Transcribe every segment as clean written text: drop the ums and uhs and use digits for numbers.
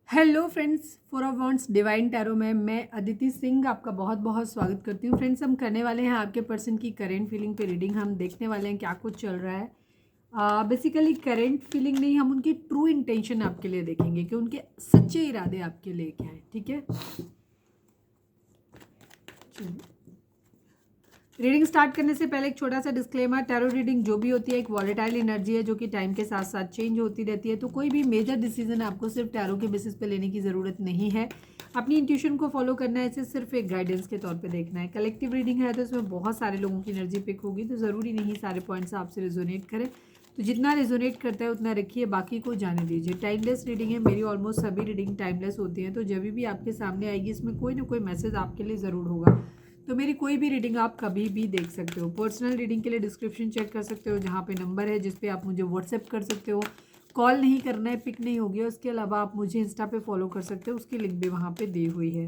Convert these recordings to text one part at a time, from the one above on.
Hello friends, for of wants divine tarot में मैं अदिति सिंह आपका बहुत बहुत स्वागत करती हूँ। फ्रेंड्स, हम करने वाले हैं आपके पर्सन की करेंट फीलिंग पे रीडिंग। हम देखने वाले हैं क्या कुछ चल रहा है। बेसिकली करेंट फीलिंग नहीं, हम उनकी ट्रू इंटेंशन आपके लिए देखेंगे कि उनके सच्चे इरादे आपके लिए क्या है। ठीक है, चलिए रीडिंग स्टार्ट करने से पहले एक छोटा सा डिस्क्लेमर। टैरो रीडिंग जो भी होती है एक वॉलेटाइल एनर्जी है जो कि टाइम के साथ साथ चेंज होती रहती है, तो कोई भी मेजर डिसीजन आपको सिर्फ टैरो के बेसिस पे लेने की ज़रूरत नहीं है। अपनी इंट्यूशन को फॉलो करना है, इसे सिर्फ एक गाइडेंस के तौर पे देखना है। कलेक्टिव रीडिंग है तो इसमें बहुत सारे लोगों की एनर्जी पिक होगी, तो ज़रूरी नहीं सारे पॉइंट्स आपसे रेजोनेट करें। तो जितना रेजोनेट करता है उतना रखिए, बाकी को जाने दीजिए। टाइमलेस रीडिंग है, मेरी ऑलमोस्ट सभी रीडिंग टाइमलेस होती हैं, तो जब भी आपके सामने आएगी इसमें कोई ना कोई मैसेज आपके लिए ज़रूर होगा। तो मेरी कोई भी रीडिंग आप कभी भी देख सकते हो। पर्सनल रीडिंग के लिए डिस्क्रिप्शन चेक कर सकते हो, जहाँ पे नंबर है जिस पे आप मुझे व्हाट्सएप कर सकते हो। कॉल नहीं करना है, पिक नहीं होगी। उसके अलावा आप मुझे इंस्टा पे फॉलो कर सकते हो, उसकी लिंक भी वहाँ पे दी हुई है।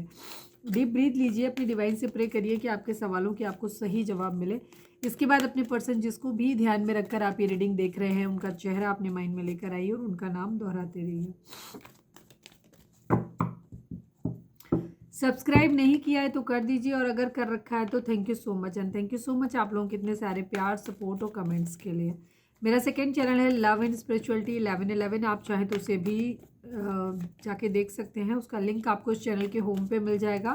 डीप ब्रीथ लीजिए, अपनी डिवाइन से प्रे करिए कि आपके सवालों के आपको सही जवाब मिले। इसके बाद अपने पर्सन जिसको भी ध्यान में रखकर आप ये रीडिंग देख रहे हैं उनका चेहरा अपने माइंड में लेकर आइए और उनका नाम दोहराते रहिए। सब्सक्राइब नहीं किया है तो कर दीजिए, और अगर कर रखा है तो thank you so much. And thank you so much आप लोगों के इतने सारे प्यार, सपोर्ट और कमेंट्स के लिए। मेरा सेकंड चैनल है लव एंड स्पिरिचुअलिटी 1111, आप चाहें तो उसे भी जाके देख सकते हैं। उसका लिंक आपको इस चैनल के होम पे मिल जाएगा।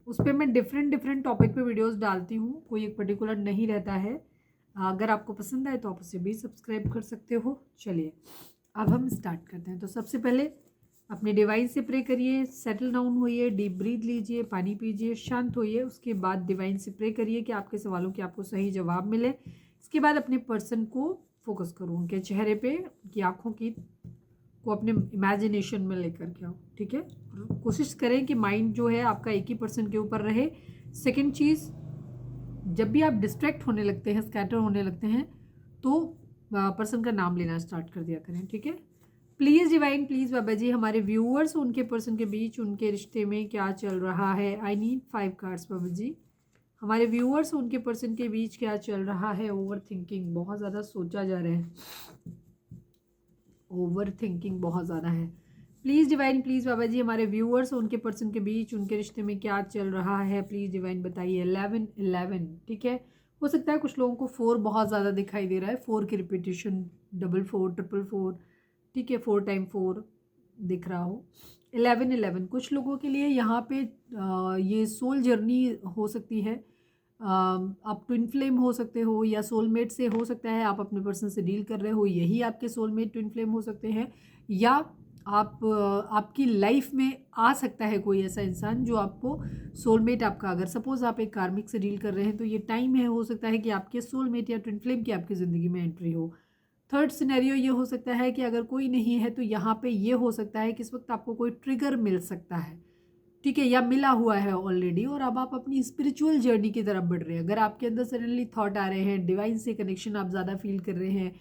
उस पर मैं डिफरेंट डिफरेंट टॉपिक पे वीडियोस डालती हूँ, कोई एक पर्टिकुलर नहीं रहता है। अगर आपको पसंद आए तो आप उसे भी सब्सक्राइब कर सकते हो। चलिए अब हम स्टार्ट करते हैं। तो सबसे पहले अपने डिवाइन से प्रे करिए, सेटल डाउन होइए, डीप ब्रीथ लीजिए, पानी पीजिए, शांत होइए। उसके बाद डिवाइन से प्रे करिए कि आपके सवालों के आपको सही जवाब मिले। इसके बाद अपने पर्सन को फोकस करो, उनके चेहरे पे, उनकी आँखों की को अपने इमेजिनेशन में लेकर के आओ। ठीक है, कोशिश करें कि माइंड जो है आपका एक ही पर्सन के ऊपर रहे। सेकेंड चीज़, जब भी आप डिस्ट्रैक्ट होने लगते हैं, स्कैटर होने लगते हैं, तो पर्सन का नाम लेना स्टार्ट कर दिया करें। ठीक है, प्लीज़ डिवाइन, प्लीज़ बाबा जी, हमारे व्यूअर्स उनके पर्सन के बीच उनके रिश्ते में क्या चल रहा है। आई नीड 5 कार्ड्स बाबा जी। हमारे व्यूअर्स उनके पर्सन के बीच क्या चल रहा है। ओवर थिंकिंग, बहुत ज़्यादा सोचा जा रहा है, ओवर थिंकिंग बहुत ज़्यादा है। प्लीज़ डिवाइन, प्लीज़ बाबा जी, हमारे व्यूअर्स उनके पर्सन के बीच उनके रिश्ते में क्या चल रहा है। प्लीज़ डिवाइन बताइए। 1111, ठीक है। हो सकता है कुछ लोगों को 4 बहुत ज़्यादा दिखाई दे रहा है, 4 की रिपीटेशन, 44, 444, ठीक है, 4 टाइम 4 दिख रहा हो। 1111 कुछ लोगों के लिए यहाँ पे ये सोल जर्नी हो सकती है। आप ट्विन फ्लेम हो सकते हो, या सोलमेट से हो सकता है आप अपने पर्सन से डील कर रहे हो, यही आपके सोलमेट ट्विन फ्लेम हो सकते हैं। या आप आपकी लाइफ में आ सकता है कोई ऐसा इंसान जो आपको सोलमेट आपका, अगर सपोज आप एक कार्मिक से डील कर रहे हैं तो ये टाइम है, हो सकता है कि आपके सोलमेट या ट्विन फ्लेम की आपकी ज़िंदगी में एंट्री हो। थर्ड सिनेरियो ये हो सकता है कि अगर कोई नहीं है तो यहाँ पे ये हो सकता है कि इस वक्त आपको कोई ट्रिगर मिल सकता है, ठीक है, या मिला हुआ है ऑलरेडी, और अब आप अपनी स्पिरिचुअल जर्नी की तरफ बढ़ रहे हैं। अगर आपके अंदर सडनली थॉट आ रहे हैं, डिवाइन से कनेक्शन आप ज़्यादा फील कर रहे हैं,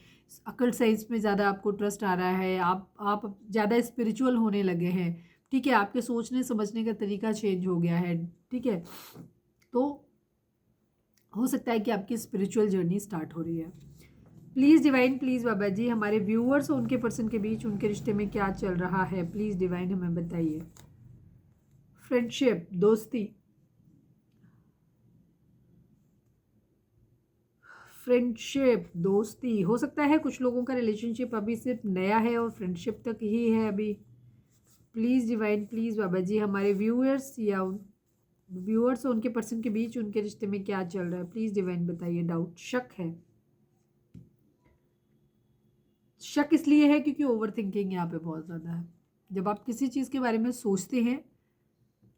अकल्ट साइंस में ज़्यादा आपको ट्रस्ट आ रहा है, आप ज़्यादा स्पिरिचुअल होने लगे हैं, ठीक है, आपके सोचने समझने का तरीका चेंज हो गया है, ठीक है, तो हो सकता है कि आपकी स्पिरिचुअल जर्नी स्टार्ट हो रही है। प्लीज़ डिवाइन, प्लीज़ बाबा जी, हमारे व्यूअर्स और उनके पर्सन के बीच उनके रिश्ते में क्या चल रहा है। प्लीज़ डिवाइन हमें बताइए। फ्रेंडशिप, दोस्ती, फ्रेंडशिप, दोस्ती, हो सकता है कुछ लोगों का रिलेशनशिप अभी सिर्फ नया है और फ्रेंडशिप तक ही है अभी। प्लीज़ डिवाइन, प्लीज़ बाबा जी, हमारे व्यूअर्स या व्यूअर्स और उनके पर्सन के बीच उनके रिश्ते में क्या चल रहा है। प्लीज़ डिवाइन बताइए। डाउट, शक है। शक इसलिए है क्योंकि ओवर थिंकिंग यहाँ पे बहुत ज़्यादा है। जब आप किसी चीज़ के बारे में सोचते हैं,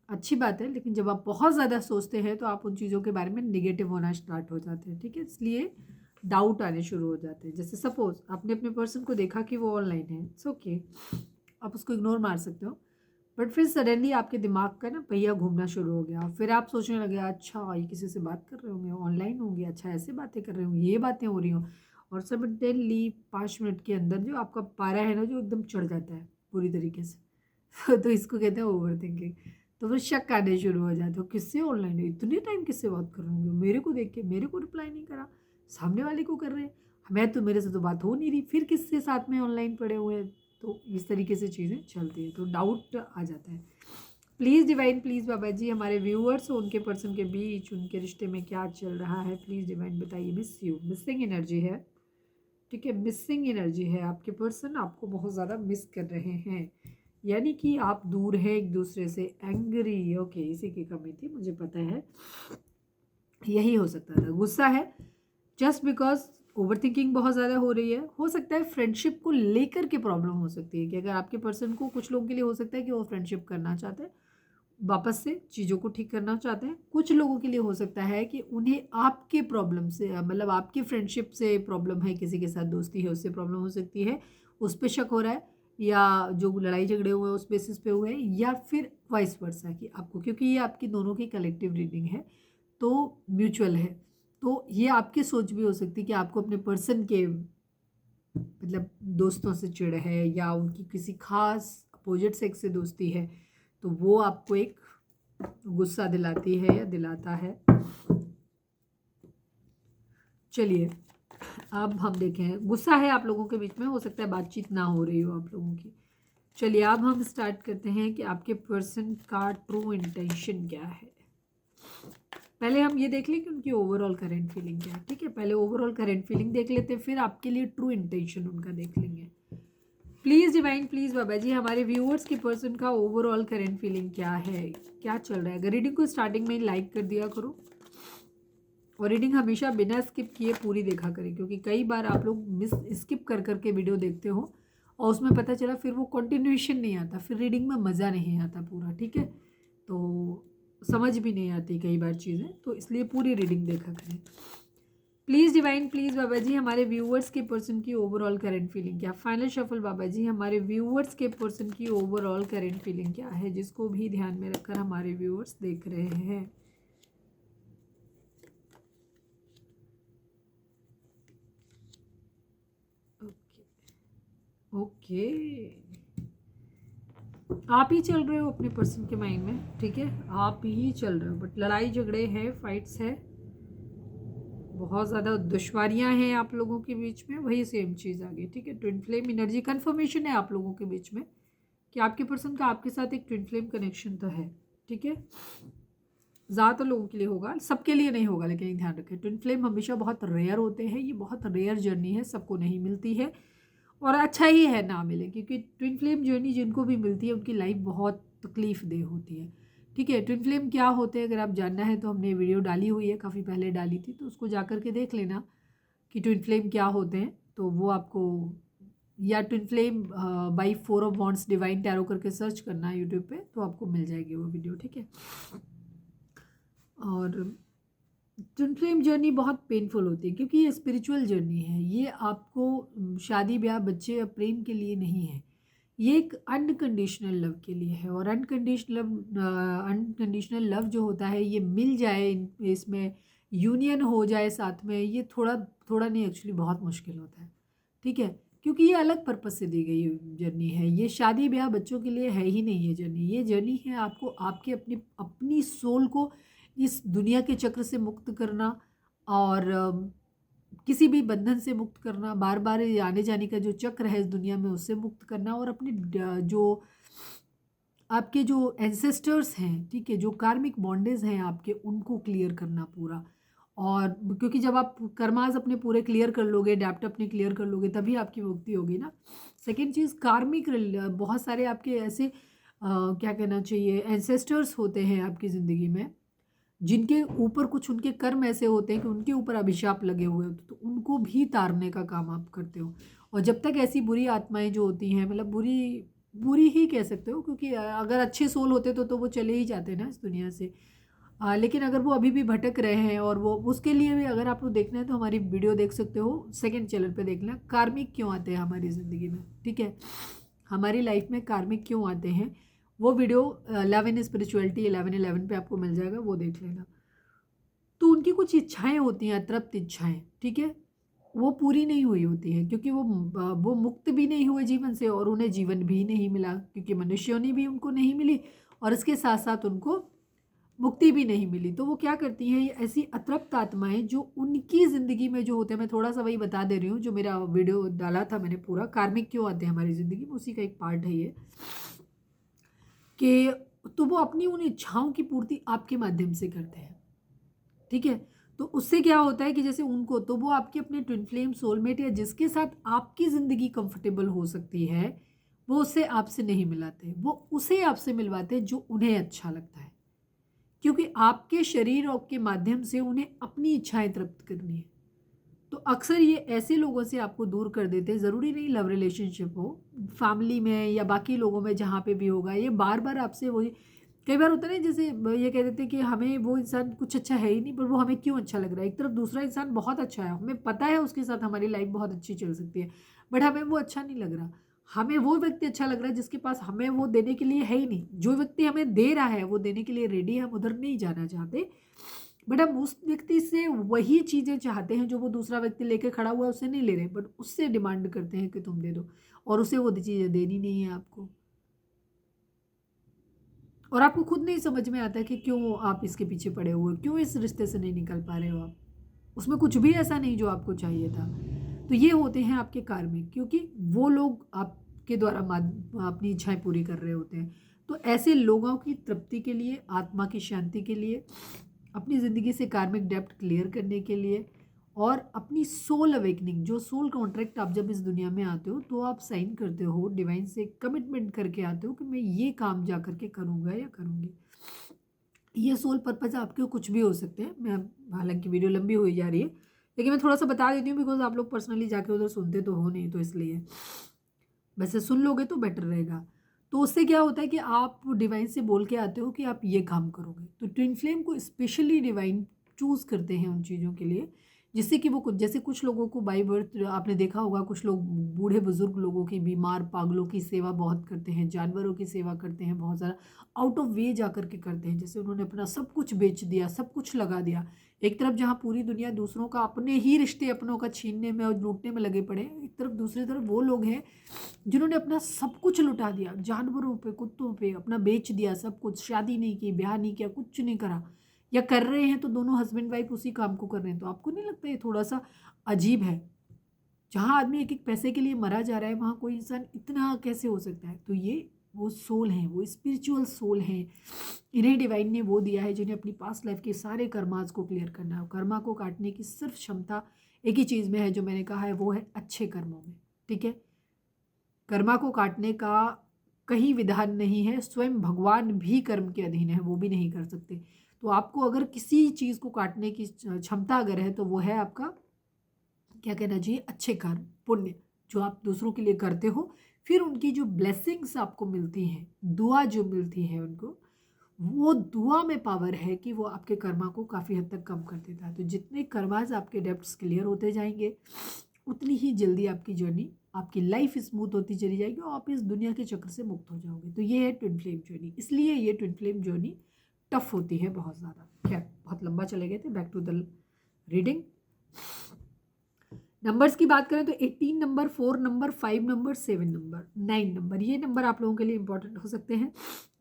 अच्छी बात है, लेकिन जब आप बहुत ज़्यादा सोचते हैं तो आप उन चीज़ों के बारे में निगेटिव होना स्टार्ट हो जाते हैं, ठीक है, इसलिए डाउट आने शुरू हो जाते हैं। जैसे सपोज आपने अपने पर्सन को देखा कि वो ऑनलाइन है, इट्स ओके, आप उसको इग्नोर मार सकते हो, बट फिर सडनली आपके दिमाग का ना पहिया घूमना शुरू हो गया, फिर आप सोचने लगे अच्छा ये किसी से बात कर रहे होंगे, ऑनलाइन होंगे, अच्छा ऐसे बातें कर रहे होंगे, ये बातें हो रही हों, और सडनली 5 मिनट के अंदर जो आपका पारा है ना, जो एकदम चढ़ जाता है पूरी तरीके से तो इसको कहते हैं ओवर थिंकिंग। तो फिर शक आने शुरू हो जाते हो, किससे ऑनलाइन है, इतने टाइम किससे बात कर रहे होंगे, मेरे को देख के मेरे को रिप्लाई नहीं करा, सामने वाले को कर रहे हैं, मैं तो, मेरे से तो बात हो नहीं रही, फिर किससे साथ में ऑनलाइन पड़े हुए हैं, तो इस तरीके से चीज़ें चलती है, तो डाउट आ जाता है। प्लीज़ डिवाइन, प्लीज़ बाबा जी हमारे व्यूअर्स उनके पर्सन के बीच उनके रिश्ते में क्या चल रहा है, प्लीज़ डिवाइन बताइए। मिस यू, मिसिंग एनर्जी है, ठीक है, मिसिंग एनर्जी है। आपके पर्सन आपको बहुत ज़्यादा मिस कर रहे हैं, यानी कि आप दूर हैं एक दूसरे से, एंग्री। ओके, इसी की कमी थी, मुझे पता है यही हो सकता था। गुस्सा है जस्ट बिकॉज ओवर थिंकिंग बहुत ज़्यादा हो रही है। हो सकता है फ्रेंडशिप को लेकर के प्रॉब्लम हो सकती है कि अगर आपके पर्सन को, कुछ लोगों के लिए हो सकता है कि वो फ्रेंडशिप करना चाहते हैं, वापस से चीज़ों को ठीक करना चाहते हैं। कुछ लोगों के लिए हो सकता है कि उन्हें आपके प्रॉब्लम से, मतलब आपकी फ्रेंडशिप से प्रॉब्लम है, किसी के साथ दोस्ती है उससे प्रॉब्लम हो सकती है, उस पर शक हो रहा है, या जो लड़ाई झगड़े हुए हैं उस बेसिस पे हुए हैं, या फिर वाइस वर्सा कि आपको, क्योंकि ये आपकी दोनों की कलेक्टिव रीडिंग है तो म्यूचुअल है, तो ये आपकी सोच भी हो सकती है कि आपको अपने पर्सन के मतलब दोस्तों से चिढ़ है, या उनकी किसी खास अपोजिट सेक्स से दोस्ती है, तो वो आपको एक गुस्सा दिलाती है या दिलाता है। चलिए अब हम देखें, गुस्सा है आप लोगों के बीच में, हो सकता है बातचीत ना हो रही हो आप लोगों की। चलिए अब हम स्टार्ट करते हैं कि आपके पर्सन का ट्रू इंटेंशन क्या है। पहले हम ये देख लें कि उनकी ओवरऑल करंट फीलिंग क्या है, ठीक है। पहले ओवरऑल करंट फीलिंग देख लेते हैं, फिर आपके लिए ट्रू इंटेंशन उनका देख लेंगे। प्लीज़ डिवाइन, प्लीज़ बाबा जी हमारे व्यूअर्स के पर्सन का ओवरऑल करंट फीलिंग क्या है, क्या चल रहा है। अगर रीडिंग को स्टार्टिंग में लाइक कर दिया करो, और रीडिंग हमेशा बिना स्किप किए पूरी देखा करें, क्योंकि कई बार आप लोग मिस स्किप कर करके वीडियो देखते हो और उसमें पता चला फिर वो कंटिन्यूएशन नहीं आता, फिर रीडिंग में मज़ा नहीं आता पूरा, ठीक है, तो समझ भी नहीं आती कई बार चीज़ें, तो इसलिए पूरी रीडिंग देखा करें। प्लीज़ डिवाइन, प्लीज़ बाबा जी हमारे व्यूअर्स के पर्सन की ओवरऑल करंट फीलिंग क्या। फाइनल शफल बाबा जी हमारे व्यूअर्स के पर्सन की ओवरऑल करंट फीलिंग क्या है, जिसको भी ध्यान में रखकर हमारे व्यूअर्स देख रहे हैं। ओके, आप ही चल रहे हो अपने पर्सन के माइंड में, ठीक है, आप ही चल रहे हो, बट लड़ाई झगड़े हैं, फाइट्स है, बहुत ज़्यादा दुश्वारियां हैं आप लोगों के बीच में, वही सेम चीज़ आ गई, ठीक है। ट्विन फ्लेम एनर्जी कन्फर्मेशन है आप लोगों के बीच में कि आपके पर्सन का आपके साथ एक ट्विन फ्लेम कनेक्शन तो है, ठीक है। ज़्यादातर लोगों के लिए होगा, सबके लिए नहीं होगा, लेकिन ध्यान रखें ट्विन फ्लेम हमेशा बहुत रेयर होते हैं, ये बहुत रेयर जर्नी है, सबको नहीं मिलती है, और अच्छा ही है ना मिले, क्योंकि ट्विन फ्लेम जर्नी जिनको भी मिलती है उनकी लाइफ बहुत तकलीफ दे होती है, ठीक है। ट्विन फ्लेम क्या होते हैं अगर आप जानना है तो हमने वीडियो डाली हुई है, काफ़ी पहले डाली थी, तो उसको जा कर के देख लेना कि ट्विन फ्लेम क्या होते हैं, तो वो आपको, या twin flame by 4 of wands divine tarot करके सर्च करना है यूट्यूब पे, तो आपको मिल जाएगी वो वीडियो, ठीक है। और ट्विन फ्लेम जर्नी बहुत पेनफुल होती है, क्योंकि ये स्पिरिचुअल जर्नी है, ये आपको शादी ब्याह बच्चे या प्रेम के लिए नहीं है, ये एक अनकंडीशनल लव के लिए है। और अनकंडीशनल लव जो होता है, ये मिल जाए, इसमें यूनियन हो जाए साथ में, ये थोड़ा थोड़ा नहीं, एक्चुअली बहुत मुश्किल होता है, ठीक है, क्योंकि ये अलग पर्पज से दी गई जर्नी है, ये शादी ब्याह बच्चों के लिए है ही नहीं। ये जर्नी है आपको आपके अपनी अपनी सोल को इस दुनिया के चक्र से मुक्त करना, और किसी भी बंधन से मुक्त करना, बार बार आने जाने का जो चक्र है इस दुनिया में उससे मुक्त करना, और अपने जो आपके जो एंसेस्टर्स हैं, ठीक है, जो कार्मिक बॉन्डेज हैं आपके, उनको क्लियर करना पूरा। और क्योंकि जब आप कर्माज अपने पूरे क्लियर कर लोगे, डेप्ट अपने क्लियर कर लोगे, तभी आपकी मुक्ति होगी ना। सेकेंड चीज़, कार्मिक बहुत सारे आपके ऐसे क्या कहना चाहिए, एंसेस्टर्स होते हैं आपकी ज़िंदगी में, जिनके ऊपर कुछ उनके कर्म ऐसे होते हैं कि उनके ऊपर अभिशाप लगे हुए होते, तो उनको भी तारने का काम आप करते हो। और जब तक ऐसी बुरी आत्माएं जो होती हैं, मतलब बुरी बुरी ही कह सकते हो, क्योंकि अगर अच्छे सोल होते तो वो चले ही जाते ना इस दुनिया से, लेकिन अगर वो अभी भी भटक रहे हैं, और वो उसके लिए भी अगर आपको देखना है तो हमारी वीडियो देख सकते हो, सेकंड चैनल पे देखना, कार्मिक क्यों आते हैं हमारी ज़िंदगी में, ठीक है, हमारी लाइफ में कार्मिक क्यों आते हैं, वो वीडियो 11 स्पिरिचुअलिटी 11 पे आपको मिल जाएगा, वो देख लेना। तो उनकी कुछ इच्छाएं होती हैं, अतृप्त इच्छाएं, ठीक है, वो पूरी नहीं हुई होती हैं, क्योंकि वो मुक्त भी नहीं हुए जीवन से, और उन्हें जीवन भी नहीं मिला, क्योंकि मनुष्यों ने भी उनको नहीं मिली, और इसके साथ साथ उनको मुक्ति भी नहीं मिली। तो वो क्या करती हैं, ये ऐसी अतृप्त आत्माएं जो उनकी ज़िंदगी में जो होते हैं, मैं थोड़ा सा वही बता दे रही हूँ, जो मेरा वीडियो डाला था मैंने पूरा, कार्मिक क्यों आते हैं हमारी ज़िंदगी में, उसी का एक पार्ट है ये, कि तो वो अपनी उन इच्छाओं की पूर्ति आपके माध्यम से करते हैं, ठीक है। तो उससे क्या होता है कि जैसे उनको, तो वो आपके अपने ट्विन फ्लेम सोलमेट या जिसके साथ आपकी ज़िंदगी कंफर्टेबल हो सकती है, वो उससे आपसे नहीं मिलाते, वो उसे आपसे मिलवाते हैं जो उन्हें अच्छा लगता है, क्योंकि आपके शरीर और के माध्यम से उन्हें अपनी इच्छाएं तृप्त करनी है। तो अक्सर ये ऐसे लोगों से आपको दूर कर देते हैं, ज़रूरी नहीं लव रिलेशनशिप हो, फैमिली में या बाकी लोगों में जहाँ पे भी होगा, ये बार बार आपसे वही, कई बार होता है ना, जैसे ये कह देते हैं कि हमें वो इंसान कुछ अच्छा है ही नहीं, पर वो हमें क्यों अच्छा लग रहा है। एक तरफ दूसरा इंसान बहुत अच्छा है, हमें पता है उसके साथ हमारी लाइफ बहुत अच्छी चल सकती है, बट हमें वो अच्छा नहीं लग रहा। हमें वो व्यक्ति अच्छा लग रहा है जिसके पास हमें वो देने के लिए है ही नहीं, जो व्यक्ति हमें दे रहा है वो देने के लिए रेडी है, हम उधर नहीं जाना चाहते, बट हम उस व्यक्ति से वही चीज़ें चाहते हैं जो वो दूसरा व्यक्ति लेके खड़ा हुआ है, उससे नहीं ले रहे, बट उससे डिमांड करते हैं कि तुम दे दो, और उसे वो चीज़ें देनी नहीं है आपको, और आपको खुद नहीं समझ में आता है कि क्यों आप इसके पीछे पड़े हुए हो, क्यों इस रिश्ते से नहीं निकल पा रहे हो आप, उसमें कुछ भी ऐसा नहीं जो आपको चाहिए था। तो ये होते हैं आपके कार्मिक, क्योंकि वो लोग आपके द्वारा अपनी इच्छाएं पूरी कर रहे होते हैं। तो ऐसे लोगों की तृप्ति के लिए, आत्मा की शांति के लिए, अपनी ज़िंदगी से कार्मिक डेप्ट क्लियर करने के लिए, और अपनी सोल अवेकनिंग, जो सोल कॉन्ट्रैक्ट आप जब इस दुनिया में आते हो तो आप साइन करते हो, डिवाइन से कमिटमेंट करके आते हो कि मैं ये काम जा करके करूँगा या करूँगी। ये सोल पर्पज़ आपके कुछ भी हो सकते हैं। मैं, हालांकि वीडियो लंबी हुई जा रही है, लेकिन मैं थोड़ा सा बता देती हूँ, बिकॉज आप लोग पर्सनली जाके उधर सुनते तो हो नहीं, तो इसलिए वैसे सुन लोगे तो बेटर रहेगा। तो उससे क्या होता है कि आप डिवाइन से बोल के आते हो कि आप ये काम करोगे, तो ट्विन फ्लेम को स्पेशली डिवाइन चूज़ करते हैं उन चीज़ों के लिए, जिससे कि वो कुछ, जैसे कुछ लोगों को बाई बर्थ आपने देखा होगा, कुछ लोग बूढ़े बुजुर्ग लोगों की, बीमार पागलों की सेवा बहुत करते हैं, जानवरों की सेवा करते हैं, बहुत ज़्यादा आउट ऑफ वे जा करके करते हैं, जैसे उन्होंने अपना सब कुछ बेच दिया, सब कुछ लगा दिया। एक तरफ जहाँ पूरी दुनिया दूसरों का, अपने ही रिश्ते अपनों का छीनने में और लूटने में लगे पड़े, एक तरफ दूसरी तरफ वो लोग हैं जिन्होंने अपना सब कुछ लुटा दिया, जानवरों पे, कुत्तों पे अपना बेच दिया सब कुछ, शादी नहीं की, ब्याह नहीं किया, कुछ नहीं करा, या कर रहे हैं तो दोनों हस्बैंड वाइफ उसी काम को कर रहे हैं। तो आपको नहीं लगता ये थोड़ा सा अजीब है? जहाँ आदमी एक एक पैसे के लिए मरा जा रहा है, वहाँ कोई इंसान इतना कैसे हो सकता है? तो ये वो सोल हैं, वो स्पिरिचुअल सोल हैं, इन्हें डिवाइन ने वो दिया है जिन्हें अपनी पास्ट लाइफ के सारे कर्मास को क्लियर करना है। कर्मा को काटने की सिर्फ क्षमता एक ही चीज़ में है, जो मैंने कहा है, वो है अच्छे कर्मों में, ठीक है। कर्मा को काटने का कहीं विधान नहीं है, स्वयं भगवान भी कर्म के अधीन है, वो भी नहीं कर सकते। तो आपको अगर किसी चीज़ को काटने की क्षमता अगर है, तो वो है आपका, क्या कहना चाहिए, अच्छे कर्म, पुण्य, जो आप दूसरों के लिए करते हो, फिर उनकी जो ब्लेसिंग्स आपको मिलती हैं, दुआ जो मिलती है उनको, वो दुआ में पावर है कि वो आपके कर्मा को काफ़ी हद तक कम कर देता है। तो जितने कर्माज आपके डेप्ट्स क्लियर होते जाएंगे, उतनी ही जल्दी आपकी जर्नी, आपकी लाइफ स्मूथ होती चली जाएगी और आप इस दुनिया के चक्र से मुक्त हो जाओगे। तो ये है ट्विन फ्लेम जर्नी, इसलिए ये ट्विन फ्लेम जर्नी टफ होती है बहुत ज़्यादा। खैर, बहुत लंबा चले गए थे, back to the reading. Numbers की बात करें तो 18 number, 4 number, 5 number, 7 number, 9 number, ये नंबर आप लोगों के लिए इंपॉर्टेंट हो सकते हैं।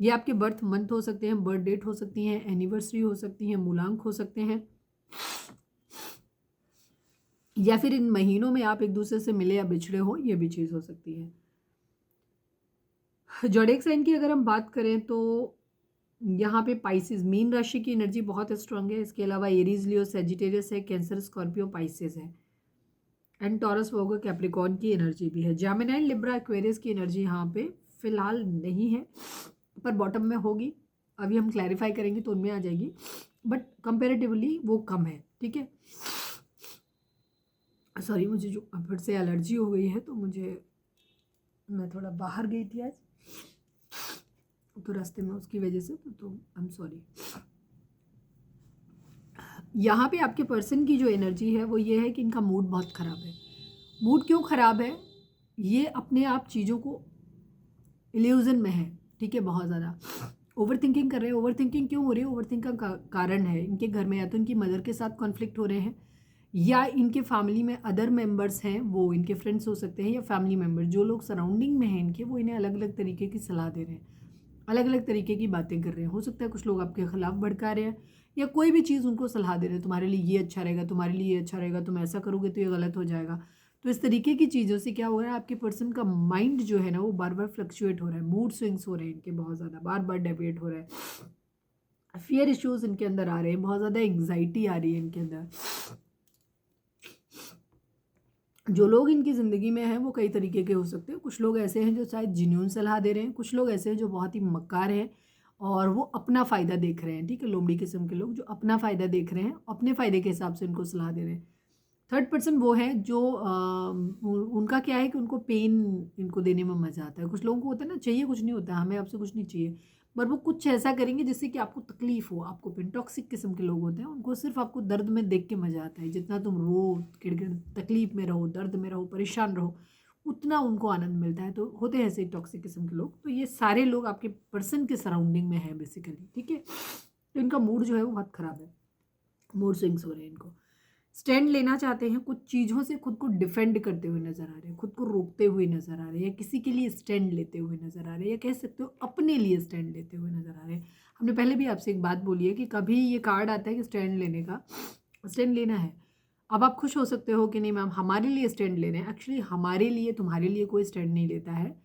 ये आपके बर्थ मंथ हो सकते हैं, बर्थ डेट हो सकती हैं, एनिवर्सरी हो सकती हैं, मूलांक हो सकते हैं, या फिर इन महीनों में आप एक दूसरे से मिले या बिछड़े हो, ये भी चीज़ हो सकती है। जोडिएक साइन की अगर हम बात करें तो यहाँ पे पाइसेस, मीन राशि की एनर्जी बहुत स्ट्रांग है। इसके अलावा एरीज, लियो, सेजिटेरियस है, कैंसर, स्कॉर्पियो, पाइसेस है, एंड टॉरस, वर्गो, कैप्रिकॉर्न की एनर्जी भी है। जेमिनी, लिब्रा, एक्वेरियस की एनर्जी यहाँ पे फिलहाल नहीं है, पर बॉटम में होगी, अभी हम क्लैरिफाई करेंगे तो उनमें आ जाएगी, बट कंपेरेटिवली वो कम है, ठीक है। सॉरी, मुझे जो फिर से एलर्जी हो गई है, तो मैं थोड़ा बाहर गई थी आज, तो रास्ते में उसकी वजह से, तो आई एम सॉरी। यहाँ पे आपके पर्सन की जो एनर्जी है वो ये है कि इनका मूड बहुत ख़राब है। मूड क्यों ख़राब है? ये अपने आप चीज़ों को इल्यूजन में है, ठीक है, बहुत ज़्यादा ओवर थिंकिंग कर रहे हैं। ओवर थिंकिंग क्यों हो रही है? ओवर थिंक का कारण है इनके घर में या तो इनकी मदर के साथ कॉन्फ्लिक्ट हो रहे हैं, या इनके फैमिली में अदर मेंबर्स हैं, वो इनके फ्रेंड्स हो सकते हैं, या फैमिली मेंबर जो लोग सराउंडिंग में हैं इनके, वो इन्हें अलग अलग तरीके की सलाह दे रहे हैं। अलग अलग तरीके की बातें कर रहे हैं। हो सकता है कुछ लोग आपके खिलाफ भड़का रहे हैं या कोई भी चीज़ उनको सलाह दे रहे हैं, तुम्हारे लिए ये अच्छा रहेगा, तुम्हारे लिए ये अच्छा रहेगा, तुम ऐसा करोगे तो ये गलत हो जाएगा। तो इस तरीके की चीज़ों से क्या हो रहा है, आपके पर्सन का माइंड जो है ना वो बार बार फ्लक्चुएट हो रहा है, मूड स्विंग्स हो रहे हैं इनके बहुत ज़्यादा, बार बार डेविएट हो रहा है, फियर इश्यूज इनके अंदर आ रहे हैं, बहुत ज़्यादा एंग्जाइटी आ रही है इनके अंदर। जो लोग इनकी ज़िंदगी में हैं वो कई तरीके के हो सकते हैं। कुछ लोग ऐसे हैं जो शायद जेन्युइन सलाह दे रहे हैं, कुछ लोग ऐसे हैं जो बहुत ही मक्कार हैं और वो अपना फ़ायदा देख रहे हैं, ठीक है, लोमड़ी किस्म के लोग जो अपना फ़ायदा देख रहे हैं, अपने फ़ायदे के हिसाब से उनको सलाह दे रहे हैं। थर्ड पर्सन वो है जो उनका क्या है कि उनको पेन इनको देने में मज़ा आता है। कुछ लोगों को होता है ना, चाहिए कुछ नहीं होता, हमें आपसे कुछ नहीं चाहिए, पर वो कुछ ऐसा करेंगे जिससे कि आपको तकलीफ हो, आपको पेन। टॉक्सिक किस्म के लोग होते हैं, उनको सिर्फ आपको दर्द में देख के मज़ा आता है। जितना तुम रो, किड़किड़, तकलीफ में रहो, दर्द में रहो, परेशान रहो, उतना उनको आनंद मिलता है। तो होते हैं ऐसे टॉक्सिक किस्म के लोग। तो ये सारे लोग आपके पर्सन के सराउंडिंग में हैं बेसिकली, ठीक है। तो इनका मूड जो है वो बहुत ख़राब है, मूड स्विंग्स हो रहे हैं इनको। स्टैंड लेना चाहते हैं, कुछ चीज़ों से खुद को डिफेंड करते हुए नज़र आ रहे हैं, खुद को रोकते हुए नज़र आ रहे हैं, या किसी के लिए स्टैंड लेते हुए नज़र आ रहे हैं, या कह सकते हो अपने लिए स्टैंड लेते हुए नज़र आ रहे हैं। हमने पहले भी आपसे एक बात बोली है कि कभी ये कार्ड आता है कि स्टैंड लेने का, स्टैंड लेना है। अब आप खुश हो सकते हो कि नहीं मैम हमारे लिए स्टैंड ले रहे हैं। एक्चुअली हमारे लिए, तुम्हारे लिए कोई स्टैंड नहीं लेता है।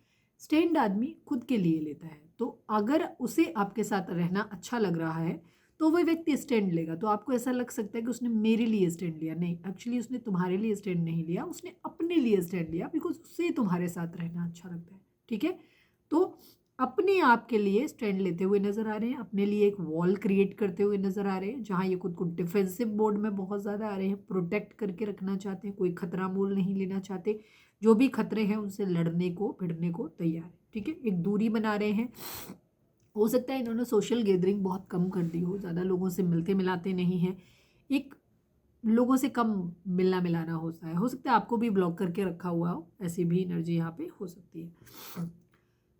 स्टैंड आदमी खुद के लिए लेता है। तो अगर उसे आपके साथ रहना अच्छा लग रहा है तो वह व्यक्ति स्टैंड लेगा। तो आपको ऐसा लग सकता है कि उसने मेरे लिए स्टैंड लिया, नहीं, एक्चुअली उसने तुम्हारे लिए स्टैंड नहीं लिया, उसने अपने लिए स्टैंड लिया, बिकॉज उससे तुम्हारे साथ रहना अच्छा लगता है, ठीक है। तो अपने आप के लिए स्टैंड लेते हुए नजर आ रहे हैं, अपने लिए एक वॉल क्रिएट करते हुए नजर आ रहे हैं, जहां ये खुद को डिफेंसिव मोड में बहुत ज़्यादा आ रहे हैं, प्रोटेक्ट करके रखना चाहते हैं, कोई खतरा मोल नहीं लेना चाहते, जो भी खतरे हैं उनसे लड़ने को भिड़ने को तैयार है, ठीक है। एक दूरी बना रहे हैं। हो सकता है इन्होंने सोशल गैदरिंग बहुत कम कर दी हो, ज़्यादा लोगों से मिलते मिलाते नहीं हैं, एक लोगों से कम मिलना मिलाना होता है। हो सकता है आपको भी ब्लॉक करके रखा हुआ हो, ऐसी भी एनर्जी यहाँ पे हो सकती है।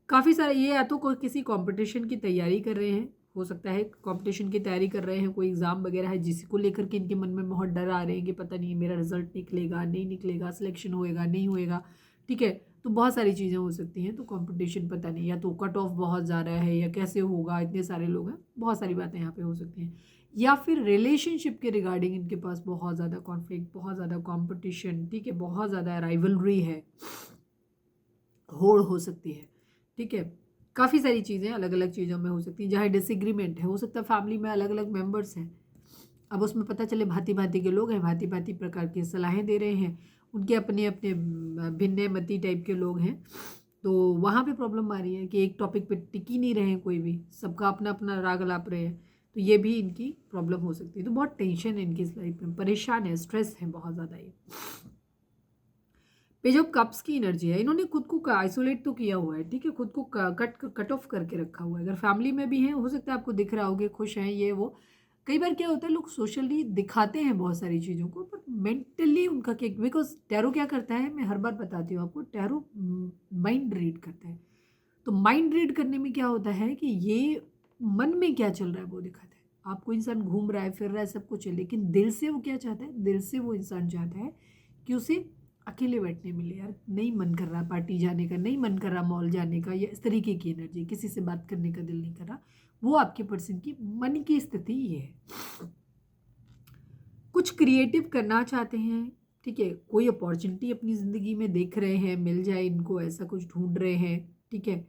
काफ़ी सारे ये या तो कोई किसी कंपटीशन की तैयारी कर रहे हैं, हो सकता है कंपटीशन की तैयारी कर रहे हैं, कोई एग्ज़ाम वगैरह है जिसको लेकर के इनके मन में बहुत डर आ रहे हैं कि पता नहीं मेरा रिजल्ट निकलेगा नहीं निकलेगा, सिलेक्शन होएगा नहीं होएगा, ठीक है। तो बहुत सारी चीज़ें हो सकती हैं। तो कंपटीशन पता नहीं, या तो कट ऑफ बहुत ज़्यादा है, या कैसे होगा, इतने सारे लोग हैं, बहुत सारी बातें यहाँ पे हो सकती हैं। या फिर रिलेशनशिप के रिगार्डिंग इनके पास बहुत ज़्यादा कॉन्फ्लिक्ट, बहुत ज़्यादा कॉम्पिटिशन, ठीक है, बहुत ज़्यादा राइवलरी है, होड़ हो सकती है, ठीक है। काफ़ी सारी चीज़ें अलग अलग चीज़ों में हो सकती हैं, जहाँ डिसएग्रीमेंट है, हो सकता है फैमिली में अलग अलग मेंबर्स हैं, अब उसमें पता चले भांति भांति के लोग हैं, भांति भांति प्रकार की सलाहें दे रहे हैं, उनके अपने अपने भिन्न मति टाइप के लोग हैं। तो वहाँ पे प्रॉब्लम आ रही है कि एक टॉपिक पे टिक ही नहीं रहे हैं, कोई भी, सबका अपना अपना राग लाप रहे हैं। तो ये भी इनकी प्रॉब्लम हो सकती है। तो बहुत टेंशन है इनकी लाइफ में, परेशान है, स्ट्रेस है बहुत ज़्यादा ये। पेज ऑफ कप्स की एनर्जी है, इन्होंने खुद को आइसोलेट तो किया हुआ है, ठीक है, खुद को कट ऑफ करके रखा हुआ है। अगर फैमिली में भी हैं, हो सकता है आपको दिख रहा होगा खुश हैं ये वो। कई बार क्या होता है, लोग सोशली दिखाते हैं बहुत सारी चीज़ों को, पर मेंटली उनका क्या, बिकॉज टैरो क्या करता है, मैं हर बार बताती हूँ आपको, टैरो माइंड रीड करता है। तो माइंड रीड करने में क्या होता है कि ये मन में क्या चल रहा है वो दिखाता है आपको। इंसान घूम रहा है, फिर रहा है, सब कुछ है, लेकिन दिल से वो क्या चाहता है, दिल से वो इंसान चाहता है कि उसे अकेले बैठने मिले, यार नहीं मन कर रहा पार्टी जाने का, नहीं मन कर रहा मॉल जाने का, या इस तरीके की एनर्जी, किसी से बात करने का दिल नहीं कर रहा। वो आपके पर्सन की मन की स्थिति ये है। कुछ क्रिएटिव करना चाहते हैं, ठीक है, कोई अपॉर्चुनिटी अपनी ज़िंदगी में देख रहे हैं, मिल जाए इनको, ऐसा कुछ ढूंढ रहे हैं, ठीक है।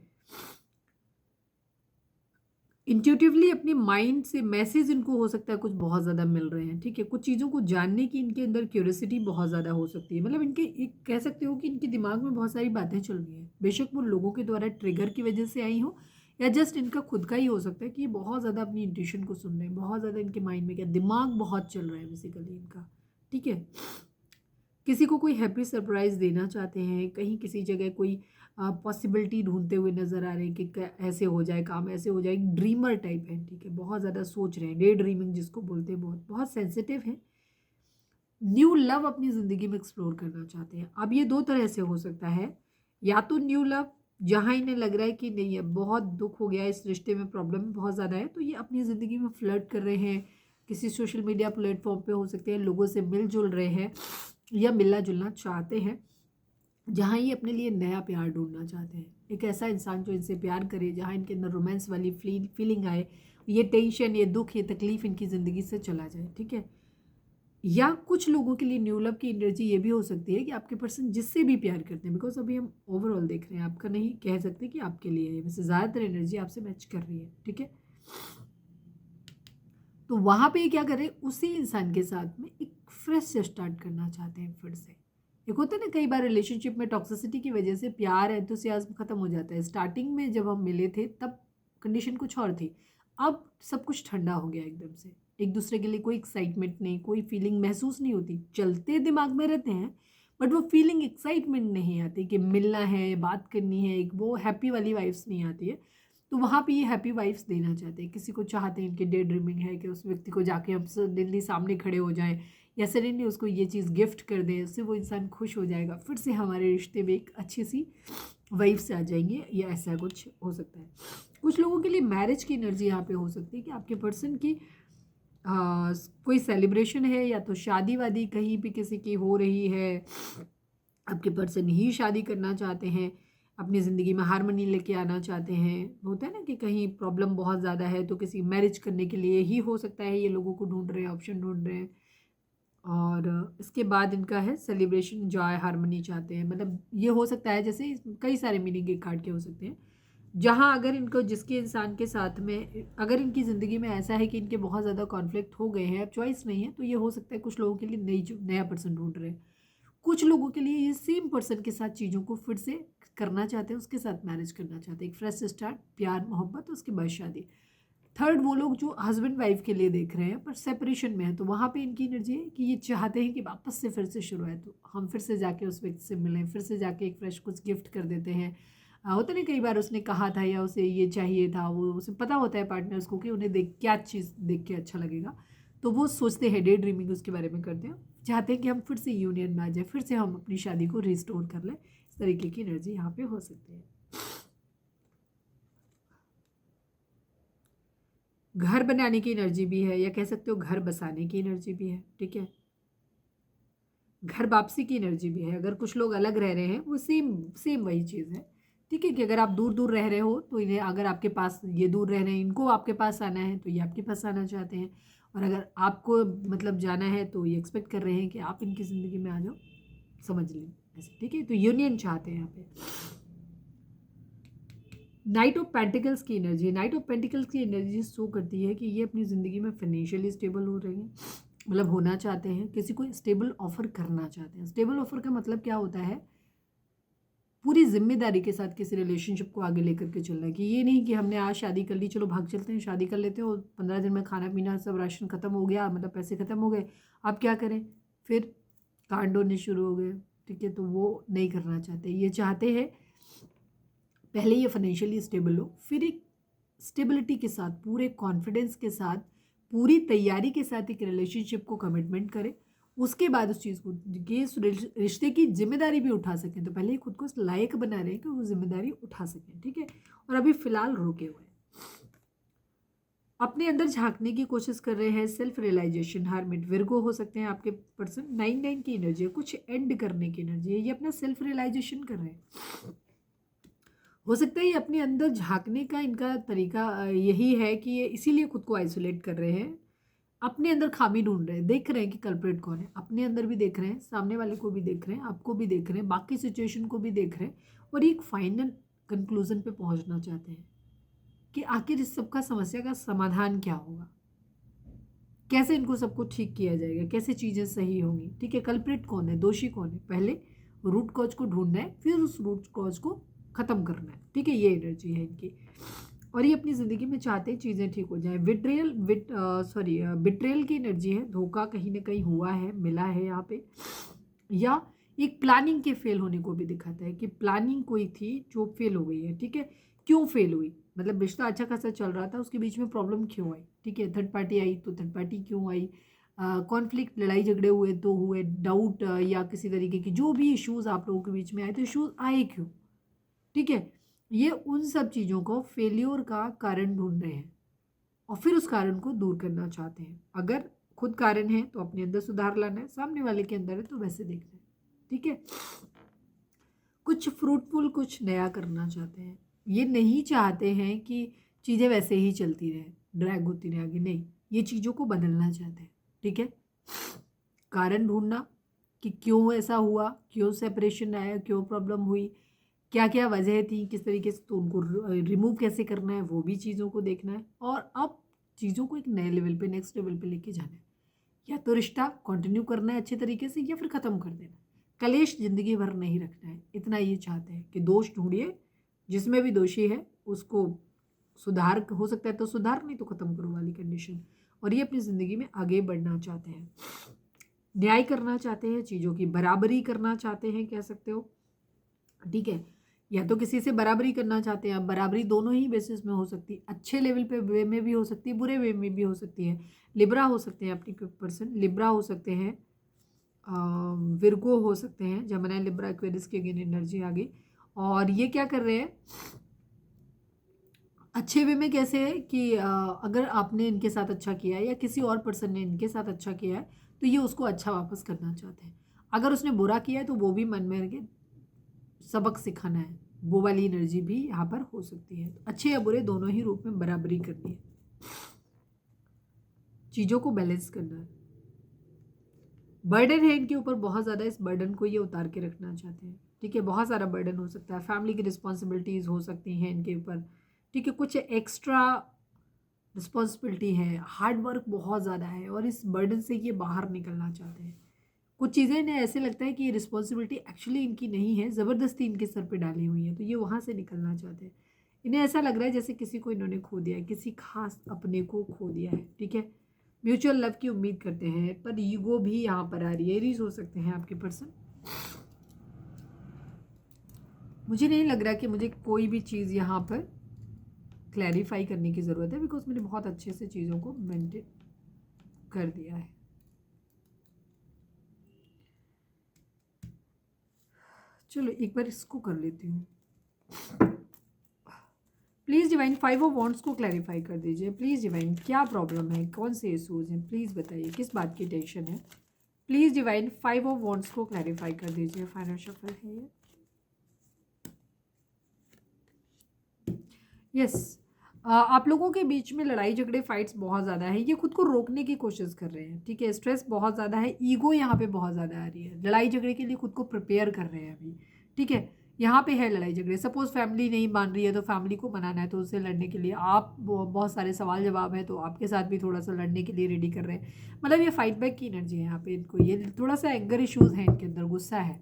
इंट्यूटिवली अपने माइंड से मैसेज इनको हो सकता है कुछ बहुत ज़्यादा मिल रहे हैं, ठीक है। कुछ चीज़ों को जानने की इनके अंदर क्यूरियोसिटी बहुत ज़्यादा हो सकती है, मतलब इनके एक कह सकते हो कि इनके दिमाग में बहुत सारी बातें चल रही हैं, बेशक वो लोगों के द्वारा ट्रिगर की वजह से आई हो, या जस्ट इनका खुद का ही हो सकता है कि ये बहुत ज़्यादा अपनी इंट्यूशन को सुन रहे हैं, बहुत ज़्यादा इनके माइंड में क्या दिमाग बहुत चल रहा है बेसिकली इनका, ठीक है। किसी को कोई हैप्पी सरप्राइज़ देना चाहते हैं, कहीं किसी जगह कोई पॉसिबिलिटी ढूंढते हुए नज़र आ रहे हैं कि ऐसे हो जाए काम, ऐसे हो जाए, ड्रीमर टाइप है, ठीक है, बहुत ज़्यादा सोच रहे हैं, डे ड्रीमिंग जिसको बोलते हैं, बहुत बहुत सेंसिटिव है। न्यू लव अपनी ज़िंदगी में एक्सप्लोर करना चाहते हैं। अब ये दो तरह से हो सकता है, या तो न्यू लव जहाँ इन्हें लग रहा है कि नहीं, अब बहुत दुख हो गया, इस रिश्ते में प्रॉब्लम बहुत ज़्यादा है, तो ये अपनी ज़िंदगी में फ्लर्ट कर रहे हैं, किसी सोशल मीडिया प्लेटफॉर्म पे हो सकते हैं, लोगों से मिलजुल रहे हैं या मिलना जुलना चाहते हैं। जहाँ ये अपने लिए नया प्यार ढूंढना चाहते हैं, एक ऐसा इंसान जो इनसे प्यार करे, जहाँ इनके अंदर रोमांस वाली फीलिंग आए, ये टेंशन, ये दुख, ये तकलीफ इनकी ज़िंदगी से चला जाए, ठीक है। या कुछ लोगों के लिए न्यू लव की एनर्जी ये भी हो सकती है कि आपके पर्सन जिससे भी प्यार करते हैं, बिकॉज अभी हम ओवरऑल देख रहे हैं, आपका नहीं कह सकते कि आपके लिए है, वैसे ज़्यादातर एनर्जी आपसे मैच कर रही है, ठीक है। तो वहाँ पे क्या करें, उसी इंसान के साथ में एक फ्रेश से स्टार्ट करना चाहते हैं फिर से। एक होता है ना, कई बार रिलेशनशिप में टॉक्सिसिटी की वजह से प्यार एंथुसियाज्म खत्म हो जाता है। स्टार्टिंग में जब हम मिले थे तब कंडीशन कुछ और थी, अब सब कुछ ठंडा हो गया एकदम से। एक दूसरे के लिए कोई एक्साइटमेंट नहीं, कोई फीलिंग महसूस नहीं होती, चलते दिमाग में रहते हैं बट वो फीलिंग एक्साइटमेंट नहीं आती कि मिलना है, बात करनी है, एक वो हैप्पी वाली वाइब्स नहीं आती है। तो वहाँ पे ये हैप्पी वाइब्स देना चाहते हैं, किसी को चाहते हैं, इनकी डे ड्रीमिंग है कि उस व्यक्ति को जाके हम सडनली सामने खड़े हो जाएं या सडनली उसको ये चीज़ गिफ्ट कर दें, उससे वो इंसान खुश हो जाएगा, फिर से हमारे रिश्ते में एक अच्छी सी वाइब्स आ जाएंगे, या ऐसा कुछ हो सकता है। कुछ लोगों के लिए मैरिज की एनर्जी यहाँ पे हो सकती है कि आपके पर्सन की कोई सेलिब्रेशन है, या तो शादी वादी कहीं भी किसी की हो रही है, आपके पर्सन ही शादी करना चाहते हैं, अपनी ज़िंदगी में हारमोनी लेके आना चाहते हैं। होता है ना कि कहीं प्रॉब्लम बहुत ज़्यादा है तो किसी मैरिज करने के लिए ही हो सकता है, ये लोगों को ढूंढ रहे हैं, ऑप्शन ढूंढ रहे हैं। और इसके बाद इनका है सेलिब्रेशन, जॉय, हारमोनी चाहते हैं। मतलब ये हो सकता है, जैसे कई सारे मीनिंग के कार्ड के हो सकते हैं, जहाँ अगर इनको जिसके इंसान के साथ में, अगर इनकी ज़िंदगी में ऐसा है कि इनके बहुत ज़्यादा कॉन्फ्लिक्ट हो गए हैं, अब चॉइस नहीं है, तो ये हो सकता है कुछ लोगों के लिए नया पर्सन ढूंढ रहे हैं। कुछ लोगों के लिए ये सेम पर्सन के साथ चीज़ों को फिर से करना चाहते हैं, उसके साथ मैरिज करना चाहते हैं, एक फ्रेश स्टार्ट, प्यार मोहब्बत, उसके बाद शादी। थर्ड, वो लोग जो हस्बैंड वाइफ के लिए देख रहे हैं पर सेपरेशन में है, तो वहाँ पे इनकी एनर्जी है कि ये चाहते हैं कि वापस से फिर से शुरू है, तो हम फिर से जाके उस व्यक्ति से मिलें, फिर से जाके एक फ्रेश कुछ गिफ्ट कर देते हैं। होता नहीं, कई बार उसने कहा था या उसे ये चाहिए था, वो उसे पता होता है पार्टनर्स को कि उन्हें देख क्या चीज़ देख के अच्छा लगेगा, तो वो सोचते हैं, डे ड्रीमिंग उसके बारे में करते हैं, चाहते हैं कि हम फिर से यूनियन में आ जाए, फिर से हम अपनी शादी को रिस्टोर कर लें। इस तरीके की एनर्जी यहाँ पे हो सकती है। घर बनाने की एनर्जी भी है, या कह सकते हो घर बसाने की एनर्जी भी है, ठीक है। घर वापसी की एनर्जी भी है, अगर कुछ लोग अलग रह रहे हैं, वो सेम सेम वही चीज़ है, ठीक है। कि अगर आप दूर दूर रह रहे हो तो इन्हें, अगर आपके पास ये दूर रह रहे हैं, इनको आपके पास आना है तो ये आपके पास आना चाहते हैं, और अगर आपको मतलब जाना है तो ये एक्सपेक्ट कर रहे हैं कि आप इनकी ज़िंदगी में आ जाओ, समझ लें ऐसे, ठीक है। तो यूनियन चाहते हैं यहाँ पे। नाइट ऑफ पेंटिकल्स की एनर्जी, नाइट ऑफ पेंटिकल्स की एनर्जी शो करती है कि ये अपनी ज़िंदगी में फाइनेंशियली स्टेबल हो रही हैं, मतलब होना चाहते हैं, किसी को स्टेबल ऑफर करना चाहते हैं। स्टेबल ऑफर का मतलब क्या होता है, पूरी जिम्मेदारी के साथ किसी रिलेशनशिप को आगे लेकर के चलना है, कि ये नहीं कि हमने आज शादी कर ली, चलो भाग चलते हैं, शादी कर लेते हैं और 15 दिन में खाना पीना सब राशन खत्म हो गया, मतलब पैसे खत्म हो गए, अब क्या करें, फिर कांड होने शुरू हो गए, ठीक है। तो वो नहीं करना चाहते, ये चाहते हैं पहले ये फाइनेंशियली स्टेबल हो, फिर एक स्टेबिलिटी के साथ, पूरे कॉन्फिडेंस के साथ, पूरी तैयारी के साथ एक रिलेशनशिप को कमिटमेंट करें, उसके बाद उस चीज़ को, ये उस रिश्ते की जिम्मेदारी भी उठा सकें। तो पहले ही खुद को उस लायक बना रहे हैं कि वो जिम्मेदारी उठा सकें, ठीक है। और अभी फिलहाल रुके हुए हैं, अपने अंदर झांकने की कोशिश कर रहे हैं, सेल्फ रियलाइजेशन, हारमिट, विर्गो हो सकते हैं आपके पर्सन। 9 की एनर्जी है, कुछ एंड करने की एनर्जी है, ये अपना सेल्फ रियलाइजेशन कर रहे हैं। हो सकता है ये अपने अंदर झांकने का इनका तरीका यही है कि ये इसीलिए खुद को आइसोलेट कर रहे हैं, अपने अंदर खामी ढूंढ रहे हैं, देख रहे हैं कि कल्प्रेट कौन है, अपने अंदर भी देख रहे हैं, सामने वाले को भी देख रहे हैं, आपको भी देख रहे हैं, बाकी सिचुएशन को भी देख रहे हैं, और एक फाइनल कंक्लूजन पे पहुंचना चाहते हैं कि आखिर इस सबका समस्या का समाधान क्या होगा, कैसे इनको सबको ठीक किया जाएगा, कैसे चीज़ें सही होंगी, ठीक है। कल्प्रेट कौन है, दोषी कौन है, पहले रूट कॉज को ढूंढना है, फिर उस रूट कॉज को ख़त्म करना है, ठीक है। ये एनर्जी है इनकी, और ये अपनी ज़िंदगी में चाहते हैं चीज़ें ठीक हो जाए। बिट्रेयल की एनर्जी है, धोखा कहीं ना कहीं हुआ है, मिला है यहाँ पे, या एक प्लानिंग के फेल होने को भी दिखाता है कि प्लानिंग कोई थी जो फेल हो गई है, ठीक है। क्यों फेल हुई, मतलब रिश्ता अच्छा खासा चल रहा था, उसके बीच में प्रॉब्लम क्यों आई, ठीक है। थर्ड पार्टी आई तो थर्ड पार्टी क्यों आई, कॉन्फ्लिक्ट, लड़ाई झगड़े हुए तो हुए, डाउट या किसी तरीके की जो भी इश्यूज आप लोगों के बीच में आए, तो इश्यूज आए क्यों, ठीक है। ये उन सब चीज़ों को फेल्योर का कारण ढूंढ रहे हैं, और फिर उस कारण को दूर करना चाहते हैं। अगर खुद कारण है तो अपने अंदर सुधार लाना है, सामने वाले के अंदर है तो वैसे देखना है, ठीक है। कुछ फ्रूटफुल, कुछ नया करना चाहते हैं। ये नहीं चाहते हैं कि चीज़ें वैसे ही चलती रहे, ड्रैग होती रहे आगे, नहीं, ये चीज़ों को बदलना चाहते हैं। ठीक है, कारण ढूंढना कि क्यों ऐसा हुआ, क्यों सेपरेशन आया, क्यों प्रॉब्लम हुई, क्या क्या वजह थी, किस तरीके से, तो उनको रिमूव कैसे करना है, वो भी चीज़ों को देखना है। और अब चीज़ों को एक नए लेवल पे, नेक्स्ट लेवल पे लेके जाना है। या तो रिश्ता कंटिन्यू करना है अच्छे तरीके से, या फिर ख़त्म कर देना। कलेश ज़िंदगी भर नहीं रखना है, इतना ये चाहते हैं कि दोष ढूंढिए, जिसमें भी दोषी है उसको सुधार हो सकता है तो सुधार, नहीं तो ख़त्म करो वाली कंडीशन। और ये अपनी ज़िंदगी में आगे बढ़ना चाहते हैं, न्याय करना चाहते हैं, चीज़ों की बराबरी करना चाहते हैं, कह सकते हो। ठीक है, या तो किसी से बराबरी करना चाहते हैं। अब बराबरी दोनों ही बेसिस में हो सकती है, अच्छे लेवल पे वे में भी हो सकती है, बुरे वे में भी हो सकती है। लिब्रा हो सकते हैं अपनी पर्सन, लिब्रा हो सकते हैं, विर्गो हो सकते हैं, जमना लिब्रा एक्वेरियस की अगेन एनर्जी आ गई। और ये क्या कर रहे हैं अच्छे वे में, कैसे है कि अगर आपने इनके साथ अच्छा किया है या किसी और पर्सन ने इनके साथ अच्छा किया है तो ये उसको अच्छा वापस करना चाहते हैं। अगर उसने बुरा किया है तो वो भी मन में रख के सबक सिखाना है, वो वाली एनर्जी भी यहाँ पर हो सकती है। तो अच्छे या बुरे दोनों ही रूप में बराबरी करनी है, चीज़ों को बैलेंस करना है। बर्डन है इनके ऊपर बहुत ज़्यादा, इस बर्डन को ये उतार के रखना चाहते हैं। ठीक है, बहुत सारा बर्डन हो सकता है, फैमिली की रिस्पॉन्सिबिलिटीज़ हो सकती हैं इनके ऊपर। ठीक है, कुछ एक्स्ट्रा रिस्पॉन्सिबिलिटी है, हार्ड वर्क बहुत ज़्यादा है, और इस बर्डन से ये बाहर निकलना चाहते हैं। कुछ चीज़ें इन्हें ऐसे लगता है कि ये रिस्पॉन्सिबिलिटी एक्चुअली इनकी नहीं है, ज़बरदस्ती इनके सर पे डाली हुई है, तो ये वहाँ से निकलना चाहते हैं। इन्हें ऐसा लग रहा है जैसे किसी को इन्होंने खो दिया है, किसी खास अपने को खो दिया है। ठीक है, म्यूचुअल लव की उम्मीद करते हैं, पर ईगो भी यहाँ पर आ रही है। एरीज हो सकते हैं आपके पर्सन। मुझे नहीं लग रहा कि मुझे कोई भी चीज़ यहाँ पर क्लैरिफाई करने की ज़रूरत है, बिकॉज मैंने बहुत अच्छे से चीज़ों को मेंटेन कर दिया है। चलो एक बार इसको कर लेती हूँ। प्लीज़ डिवाइन 5 ऑफ वॉन्ड्स को क्लैरिफाई कर दीजिए। प्लीज़ डिवाइन, क्या प्रॉब्लम है, कौन से इशूज़ हैं, प्लीज़ बताइए, किस बात की टेंशन है। प्लीज़ डिवाइन 5 ऑफ वॉन्ड्स को क्लैरिफाई कर दीजिए। फाइनल शफल है ये। यस, आप लोगों के बीच में लड़ाई झगड़े, फाइट्स बहुत ज़्यादा है। ये खुद को रोकने की कोशिश कर रहे हैं। ठीक है, स्ट्रेस बहुत ज़्यादा है, ईगो यहाँ पे बहुत ज़्यादा आ रही है, लड़ाई झगड़े के लिए खुद को प्रिपेयर कर रहे हैं अभी। ठीक है, यहाँ पे है लड़ाई झगड़े। सपोज फैमिली नहीं मान रही है तो फैमिली को मनाना है, तो उससे लड़ने के लिए आप बहुत सारे सवाल जवाब है, तो आपके साथ भी थोड़ा सा लड़ने के लिए रेडी कर रहे हैं। मतलब ये फाइट बैक की एनर्जी है यहाँ पे इनको। ये थोड़ा सा एंगर इश्यूज़ हैं इनके अंदर, गुस्सा है,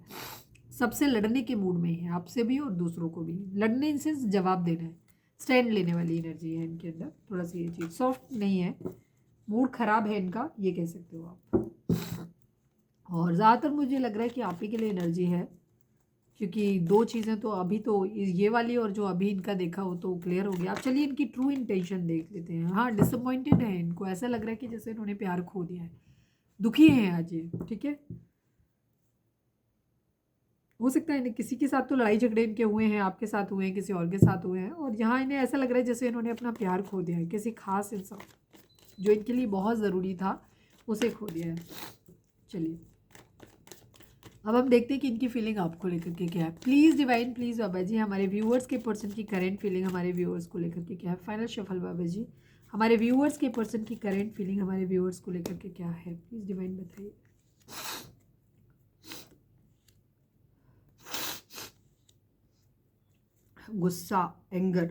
सबसे लड़ने के मूड में ही है, आपसे भी और दूसरों को भी। लड़ने इनसे जवाब देना है, स्टैंड लेने वाली एनर्जी है इनके अंदर। थोड़ा सा ये चीज़ सॉफ्ट नहीं है, मूड ख़राब है इनका, ये कह सकते हो आप। और ज़्यादातर मुझे लग रहा है कि आप ही के लिए एनर्जी है, क्योंकि दो चीज़ें तो अभी तो ये वाली और जो अभी इनका देखा वो तो क्लियर हो गया। अब चलिए इनकी ट्रू इंटेंशन देख लेते हैं। हाँ, डिसअपॉइंटेड है, इनको ऐसा लग रहा है कि जैसे इन्होंने प्यार खो दिया है, दुखी हैं आज ये। ठीक है, हो सकता है इन्हें किसी के साथ तो लड़ाई झगड़े इनके हुए हैं, आपके साथ हुए हैं, किसी और के साथ हुए हैं, और यहाँ इन्हें ऐसा लग रहा है जैसे इन्होंने अपना प्यार खो दिया है, किसी खास इंसान जो इनके लिए बहुत ज़रूरी था उसे खो दिया है। चलिए अब हम देखते हैं कि इनकी फीलिंग आपको लेकर के क्या है। प्लीज़ डिवाइन, प्लीज़ बाबा जी, हमारे व्यूअर्स के पर्सन की करेंट फीलिंग हमारे व्यूअर्स को लेकर के क्या है। फाइनल शफल बाबा जी, हमारे व्यूअर्स के पर्सन की करेंट फीलिंग हमारे व्यूअर्स को लेकर के क्या है, प्लीज़ डिवाइन बताइए। गुस्सा, एंगर,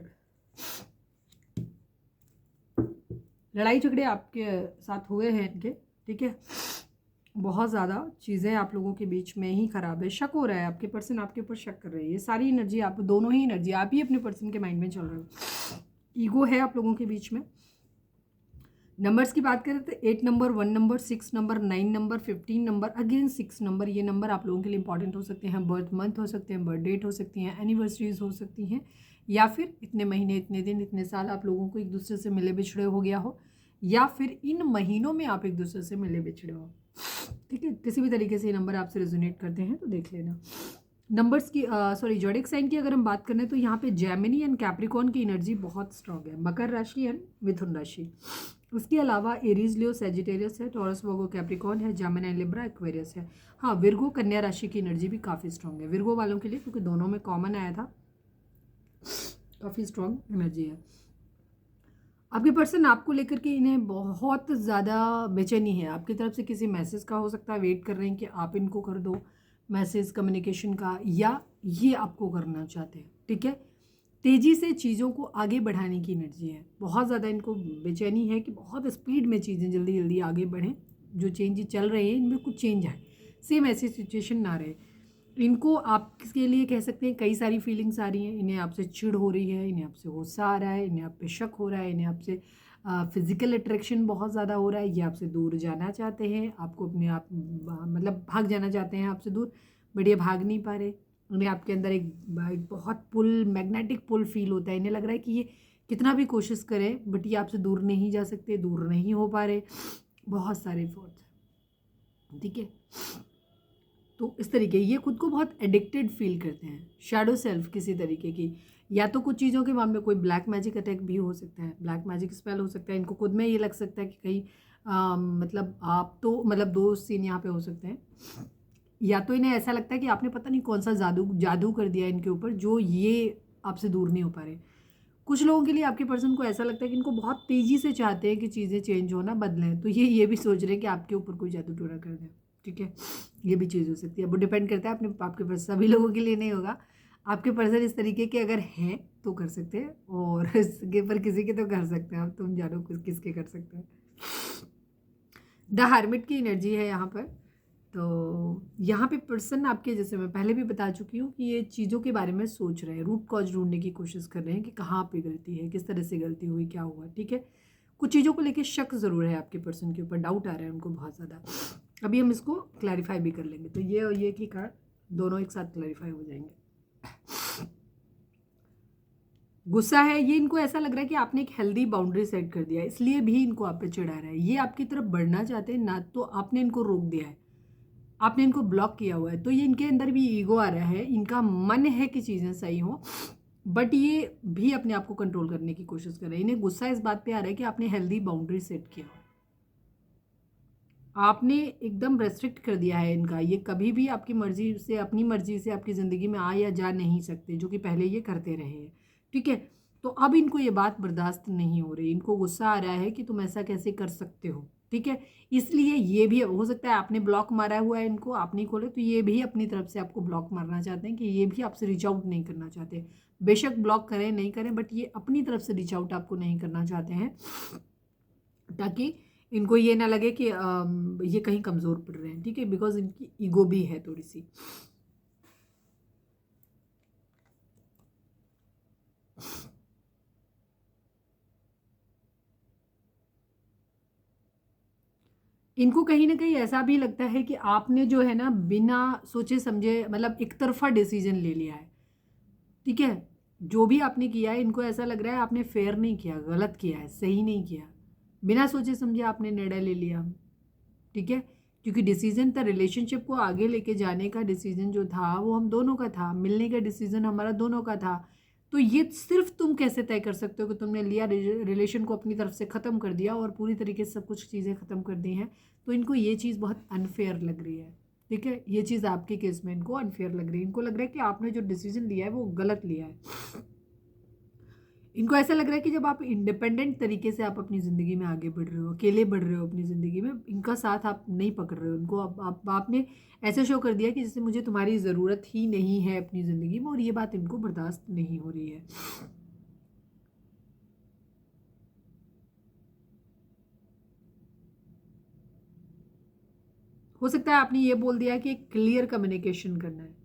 लड़ाई झगड़े आपके साथ हुए हैं इनके। ठीक है, बहुत ज़्यादा चीज़ें आप लोगों के बीच में ही ख़राब है, शक हो रहा है, आपके पर्सन आपके ऊपर शक कर रहे हैं। ये सारी एनर्जी आप दोनों ही एनर्जी आप ही अपने पर्सन के माइंड में चल रहे हो। ईगो है आप लोगों के बीच में। नंबर्स की बात करें तो 8 number, 1 number, 6 number, 9 number, 15 number, again 6 number, ये नंबर आप लोगों के लिए इंपॉर्टेंट हो सकते हैं। बर्थ मंथ हो सकते हैं, बर्थ डेट हो सकती हैं, एनिवर्सरीज हो सकती हैं, या फिर इतने महीने, इतने दिन, इतने साल आप लोगों को एक दूसरे से मिले बिछड़े हो गया हो, या फिर इन महीनों में आप एक दूसरे से मिले बिछड़े हो। ठीक है, किसी भी तरीके से ये नंबर आपसे रेजोनेट करते हैं तो देख लेना। नंबर्स की सॉरी जोडिक साइन की अगर हम बात करें तो यहाँ पे जेमिनी एंड कैप्रिकॉर्न की एनर्जी बहुत स्ट्रांग है। मकर राशि एंड मिथुन राशि, उसके अलावा एरीज, लियो, सेजिटेरियस है, टॉरस, वर्गो, कैप्रिकॉर्न है, जेमिनी, लिब्रा, एक्वेरियस है। हाँ, विर्गो कन्या राशि की एनर्जी भी काफ़ी स्ट्रॉन्ग है विर्गो वालों के लिए, क्योंकि दोनों में कॉमन आया था, काफ़ी स्ट्रॉन्ग एनर्जी है। आपके पर्सन आपको लेकर के इन्हें बहुत ज़्यादा बेचैनी है, आपकी तरफ से किसी मैसेज का हो सकता है, वेट कर रहे हैं कि आप इनको कर दो मैसेज कम्युनिकेशन का, या ये आपको करना चाहते हैं। ठीक है, तेज़ी से चीज़ों को आगे बढ़ाने की एनर्जी है, बहुत ज़्यादा इनको बेचैनी है कि बहुत स्पीड में चीज़ें जल्दी जल्दी आगे बढ़ें, जो चेंज चल रहे हैं इनमें कुछ चेंज आए, सेम ऐसी सिचुएशन ना रहे। इनको आपके लिए कह सकते हैं कई सारी फीलिंग्स आ रही हैं, इन्हें आपसे चिढ़ हो रही है, इन्हें आपसे गुस्सा आ रहा है, इन्हें आप पे शक हो रहा है, इन्हें आपसे फिजिकल अट्रैक्शन बहुत ज़्यादा हो रहा है, ये आपसे दूर जाना चाहते हैं, आपको अपने आप मतलब भाग जाना चाहते हैं आपसे दूर, बट ये भाग नहीं पा रहे। उन्हें आपके अंदर एक बहुत पुल, मैग्नेटिक पुल फील होता है, इन्हें लग रहा है कि ये कितना भी कोशिश करें बट ये आपसे दूर नहीं जा सकते, दूर नहीं हो पा रहे, बहुत सारे फोर्स। ठीक है, तो इस तरीके ये खुद को बहुत एडिक्टेड फील करते हैं, शैडो सेल्फ किसी तरीके की, या तो कुछ चीज़ों के मामले में कोई ब्लैक मैजिक अटैक भी हो सकता है, ब्लैक मैजिक स्पेल हो सकता है, इनको खुद में ये लग सकता है कि कहीं मतलब आप तो मतलब दो सीन यहाँ पे हो सकते हैं, या तो इन्हें ऐसा लगता है कि आपने पता नहीं कौन सा जादू जादू कर दिया इनके ऊपर जो ये आपसे दूर नहीं हो पा रहे। कुछ लोगों के लिए आपके पर्सन को ऐसा लगता है कि इनको बहुत तेज़ी से चाहते हैं कि चीज़ें चेंज होना, बदलें, तो ये भी सोच रहे हैं कि आपके ऊपर कोई जादू टोना कर दें। ठीक है, ये भी चीज़ हो सकती है, वो डिपेंड करता है अपने आपके पास, सभी लोगों के लिए नहीं होगा। आपके पर्सन इस तरीके के अगर हैं तो कर सकते हैं, और इसके पर किसी के तो कर सकते हैं, अब तुम जानो किसके कर सकते हैं। द हार्मिट की एनर्जी है यहाँ पर, तो यहाँ पे पर्सन आपके, जैसे मैं पहले भी बता चुकी हूँ कि ये चीज़ों के बारे में सोच रहे हैं, रूट कॉज ढूंढने की कोशिश कर रहे हैं कि कहाँ पे गलती है, किस तरह से गलती हुई, क्या हुआ। ठीक है, कुछ चीज़ों को लेके शक ज़रूर है आपके पर्सन के ऊपर, डाउट आ रहा है उनको बहुत ज़्यादा। अभी हम इसको क्लैरिफाई भी कर लेंगे, तो ये और ये की कार्ड दोनों एक साथ क्लैरिफाई हो जाएंगे। गुस्सा है, ये इनको ऐसा लग रहा है कि आपने एक हेल्दी बाउंड्री सेट कर दिया है, इसलिए भी इनको आप पे चिढ़ा रहा है। ये आपकी तरफ बढ़ना चाहते हैं ना, तो आपने इनको रोक दिया है, आपने इनको ब्लॉक किया हुआ है, तो ये इनके अंदर भी ईगो आ रहा है, इनका मन है कि चीज़ें सही हो, बट ये भी अपने आप को कंट्रोल करने की कोशिश कर रहे हैं। इन्हें गुस्सा इस बात पे आ रहा है कि आपने हेल्दी बाउंड्री सेट किया, आपने एकदम रेस्ट्रिक्ट कर दिया है इनका, ये कभी भी आपकी मर्जी से, अपनी मर्जी से आपकी ज़िंदगी में आ या जा नहीं सकते, जो कि पहले ये करते रहे हैं। ठीक है, तो अब इनको ये बात बर्दाश्त नहीं हो रही, इनको गुस्सा आ रहा है कि तुम ऐसा कैसे कर सकते हो। ठीक है, इसलिए ये भी हो सकता है आपने ब्लॉक मारा हुआ है इनको, आप नहीं खोले, तो ये भी अपनी तरफ से आपको ब्लॉक मारना चाहते हैं कि ये भी आपसे रीच आउट नहीं करना चाहते। बेशक ब्लॉक करें नहीं करें, बट ये अपनी तरफ से रीच आउट आपको नहीं करना चाहते हैं, ताकि इनको ये ना लगे कि ये कहीं कमज़ोर पड़ रहे हैं। ठीक है, बिकॉज इनकी ईगो भी है थोड़ी सी। इनको कहीं ना कहीं ऐसा भी लगता है कि आपने जो है ना बिना सोचे समझे, मतलब एक तरफा डिसीजन ले लिया है। ठीक है, जो भी आपने किया है इनको ऐसा लग रहा है आपने फेयर नहीं किया, गलत किया है, सही नहीं किया, बिना सोचे समझे आपने निर्णय ले लिया। ठीक है, क्योंकि डिसीजन था, रिलेशनशिप को आगे लेके जाने का डिसीजन जो था वो हम दोनों का था, मिलने का डिसीजन हमारा दोनों का था, तो ये सिर्फ तुम कैसे तय कर सकते हो कि तुमने लिया, रिलेशन को अपनी तरफ से ख़त्म कर दिया और पूरी तरीके से सब कुछ चीज़ें ख़त्म कर दी हैं, तो इनको ये चीज़ बहुत अनफेयर लग रही है। ठीक है, ये चीज़ आपके केस में इनको अनफेयर लग रही है, इनको लग रहा है कि आपने जो डिसीजन लिया है वो गलत लिया है। इनको ऐसा लग रहा है कि जब आप इंडिपेंडेंट तरीके से आप अपनी ज़िंदगी में आगे बढ़ रहे हो, अकेले बढ़ रहे हो अपनी ज़िंदगी में, इनका साथ आप नहीं पकड़ रहे हो, इनको आपने ऐसे शो कर दिया कि जैसे मुझे तुम्हारी ज़रूरत ही नहीं है अपनी ज़िंदगी में, और ये बात इनको बर्दाश्त नहीं हो रही है। हो सकता है आपने ये बोल दिया कि क्लियर कम्युनिकेशन करना है,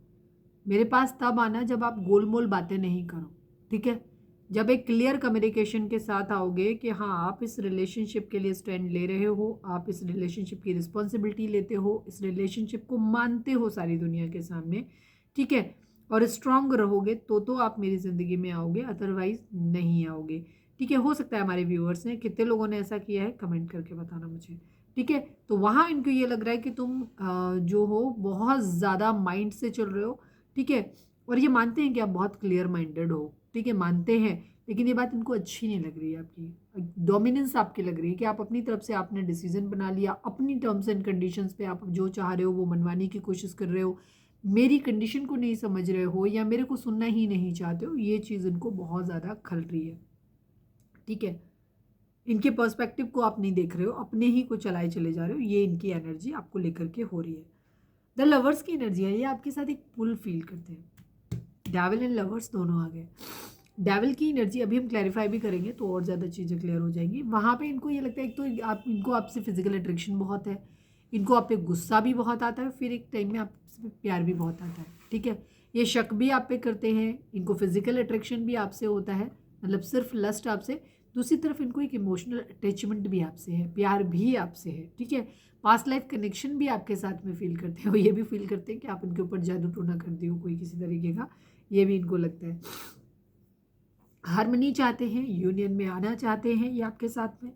मेरे पास तब आना जब आप गोल मोल बातें नहीं करो। ठीक है, जब एक क्लियर कम्युनिकेशन के साथ आओगे कि हाँ आप इस रिलेशनशिप के लिए स्टैंड ले रहे हो, आप इस रिलेशनशिप की रिस्पॉन्सिबिलिटी लेते हो, इस रिलेशनशिप को मानते हो सारी दुनिया के सामने। ठीक है, और स्ट्रांग रहोगे तो आप मेरी ज़िंदगी में आओगे, अदरवाइज नहीं आओगे। ठीक है, हो सकता है हमारे व्यूअर्स ने कितने लोगों ने ऐसा किया है, कमेंट करके बताना मुझे। ठीक है, तो वहाँ इनको ये लग रहा है कि तुम जो हो बहुत ज़्यादा माइंड से चल रहे हो। ठीक है, और ये मानते हैं कि आप बहुत क्लियर माइंडेड हो। ठीक है, मानते हैं, लेकिन ये बात इनको अच्छी नहीं लग रही है, आपकी डोमिनेंस आपकी लग रही है कि आप अपनी तरफ से आपने डिसीजन बना लिया, अपनी टर्म्स एंड कंडीशंस पे आप जो चाह रहे हो वो मनवाने की कोशिश कर रहे हो, मेरी कंडीशन को नहीं समझ रहे हो या मेरे को सुनना ही नहीं चाहते हो, ये चीज़ इनको बहुत ज़्यादा खल रही है, ठीक है। इनके पर्सपेक्टिव को आप नहीं देख रहे हो, अपने ही को चलाए चले जा रहे हो, ये इनकी एनर्जी आपको लेकर के हो रही है। द लवर्स की एनर्जी है, ये आपके साथ एक पुल फील करते हैं, डेविल एंड लवर्स दोनों आ गए। डेविल की एनर्जी अभी हम क्लैरिफाई भी करेंगे तो और ज़्यादा चीज़ें क्लियर हो जाएंगी। वहाँ पे इनको ये लगता है, एक तो आप इनको आपसे फिजिकल अट्रैक्शन बहुत है, इनको आप पे गुस्सा भी बहुत आता है, फिर एक टाइम में आपसे प्यार भी बहुत आता है, ठीक है। ये शक भी आप पे करते हैं, इनको फिजिकल अट्रैक्शन भी आपसे होता है, मतलब सिर्फ लस्ट आपसे, दूसरी तरफ इनको एक इमोशनल अटैचमेंट भी आपसे है, प्यार भी आपसे है, ठीक है। पास्ट लाइफ कनेक्शन भी आपके साथ में फील करते हैं, और ये भी फील करते हैं कि आप इनके ऊपर जादू टोना करती हो कोई किसी तरीके का, ये भी इनको लगता है। हार्मनी चाहते हैं, यूनियन में आना चाहते हैं ये आपके साथ में।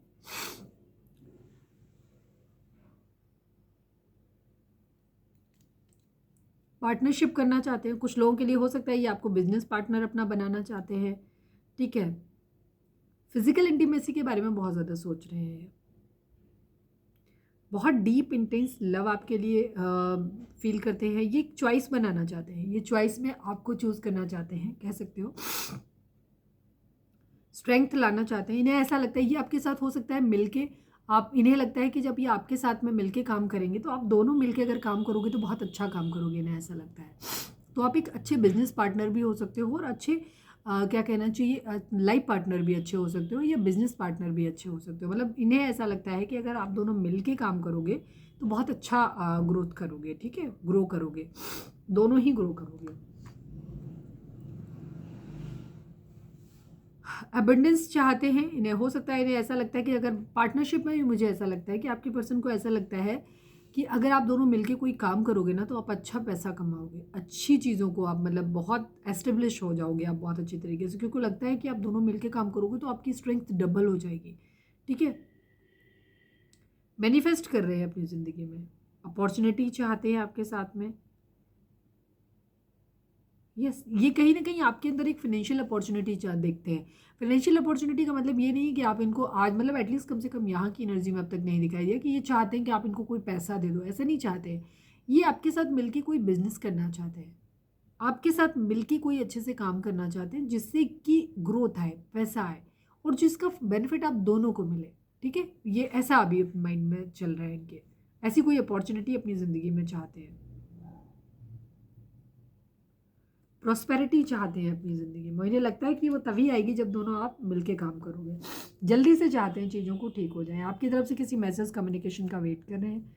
पार्टनरशिप करना चाहते हैं, कुछ लोगों के लिए हो सकता है ये आपको बिजनेस पार्टनर अपना बनाना चाहते हैं, ठीक है। फिजिकल इंटीमेसी के बारे में बहुत ज़्यादा सोच रहे हैं, बहुत डीप इंटेंस लव आपके लिए फील करते हैं, ये एक चॉइस बनाना चाहते हैं, ये चॉइस में आपको चूज़ करना चाहते हैं, कह सकते हो। स्ट्रेंथ लाना चाहते हैं, इन्हें ऐसा लगता है ये आपके साथ हो सकता है मिलके, आप इन्हें लगता है कि जब ये आपके साथ में मिलके काम करेंगे तो आप दोनों मिलके अगर काम करोगे तो बहुत अच्छा काम करोगे, इन्हें ऐसा लगता है। तो आप एक अच्छे बिजनेस पार्टनर भी हो सकते हो और अच्छे क्या कहना चाहिए, लाइफ पार्टनर भी अच्छे हो सकते हो या बिजनेस पार्टनर भी अच्छे हो सकते हो। मतलब इन्हें ऐसा लगता है कि अगर आप दोनों मिलके काम करोगे तो बहुत अच्छा ग्रोथ करोगे, ठीक है, ग्रो करोगे, दोनों ही ग्रो करोगे। अबंडेंस चाहते हैं, इन्हें हो सकता है, इन्हें ऐसा लगता है कि अगर पार्टनरशिप में भी मुझे ऐसा लगता है कि आपके पर्सन को ऐसा लगता है कि अगर आप दोनों मिलके कोई काम करोगे ना तो आप अच्छा पैसा कमाओगे, अच्छी चीज़ों को आप मतलब बहुत एस्टेब्लिश हो जाओगे आप बहुत अच्छी तरीके से, क्योंकि लगता है कि आप दोनों मिलके काम करोगे तो आपकी स्ट्रेंथ डबल हो जाएगी, ठीक है। मैनिफेस्ट कर रहे हैं अपनी ज़िंदगी में, अपॉर्चुनिटी चाहते हैं आपके साथ में। यस, ये कहीं ना कहीं आपके अंदर एक फाइनेंशियल अपॉर्चुनिटी देखते हैं। फाइनेंशियल अपॉर्चुनिटी का मतलब ये नहीं है कि आप इनको आज, मतलब एटलीस्ट कम से कम यहाँ की एनर्जी में अब तक नहीं दिखाई दिया कि ये चाहते हैं कि आप इनको कोई पैसा दे दो, ऐसा नहीं चाहते हैं। ये आपके साथ मिलके कोई बिजनेस करना चाहते हैं, आपके साथ मिलके कोई अच्छे से काम करना चाहते हैं जिससे कि ग्रोथ आए, पैसा आए और जिसका बेनिफिट आप दोनों को मिले, ठीक है। ये ऐसा अभी माइंड में चल रहा है इनके, ऐसी कोई अपॉर्चुनिटी अपनी ज़िंदगी में चाहते हैं। प्रॉस्पेरिटी चाहते हैं अपनी ज़िंदगी में, मुझे लगता है कि वो तभी आएगी जब दोनों आप मिलके काम करोगे। जल्दी से चाहते हैं चीज़ों को ठीक हो जाए, आपकी तरफ से किसी मैसेज कम्युनिकेशन का वेट कर रहे हैं।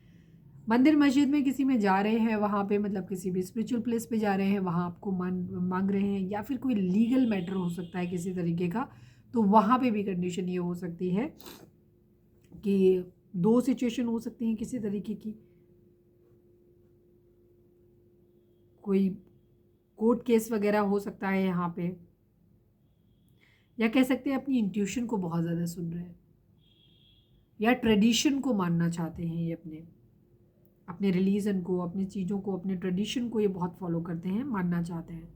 मंदिर मस्जिद में किसी में जा रहे हैं, वहाँ पे मतलब किसी भी स्पिरिचुअल प्लेस पे जा रहे हैं, वहाँ आपको मांग रहे हैं, या फिर कोई लीगल मैटर हो सकता है किसी तरीके का, तो वहाँ पे भी कंडीशन ये हो सकती है कि दो सिचुएशन हो सकती हैं किसी तरीके की, कोई कोर्ट केस वगैरह हो सकता है यहाँ पे, या कह सकते हैं अपनी इंट्यूशन को बहुत ज़्यादा सुन रहे हैं, या ट्रेडिशन को मानना चाहते हैं, ये अपने अपने रिलीजन को, अपनी चीज़ों को, अपने ट्रेडिशन को ये बहुत फॉलो करते हैं, मानना चाहते हैं।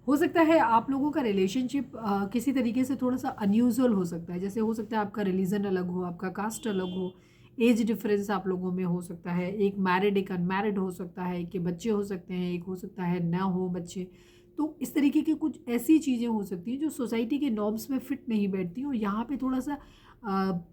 हो सकता है आप लोगों का रिलेशनशिप किसी तरीके से थोड़ा सा अनयूजुअल हो सकता है, जैसे हो सकता है आपका रिलीजन अलग हो, आपका कास्ट अलग हो, एज डिफरेंस आप लोगों में हो सकता है, एक मैरिड एक अनमैरिड हो सकता है, एक के बच्चे हो सकते हैं, एक हो सकता है ना हो बच्चे। तो इस तरीके की कुछ ऐसी चीज़ें हो सकती हैं जो सोसाइटी के नॉर्म्स में फिट नहीं बैठती, और यहाँ पे थोड़ा सा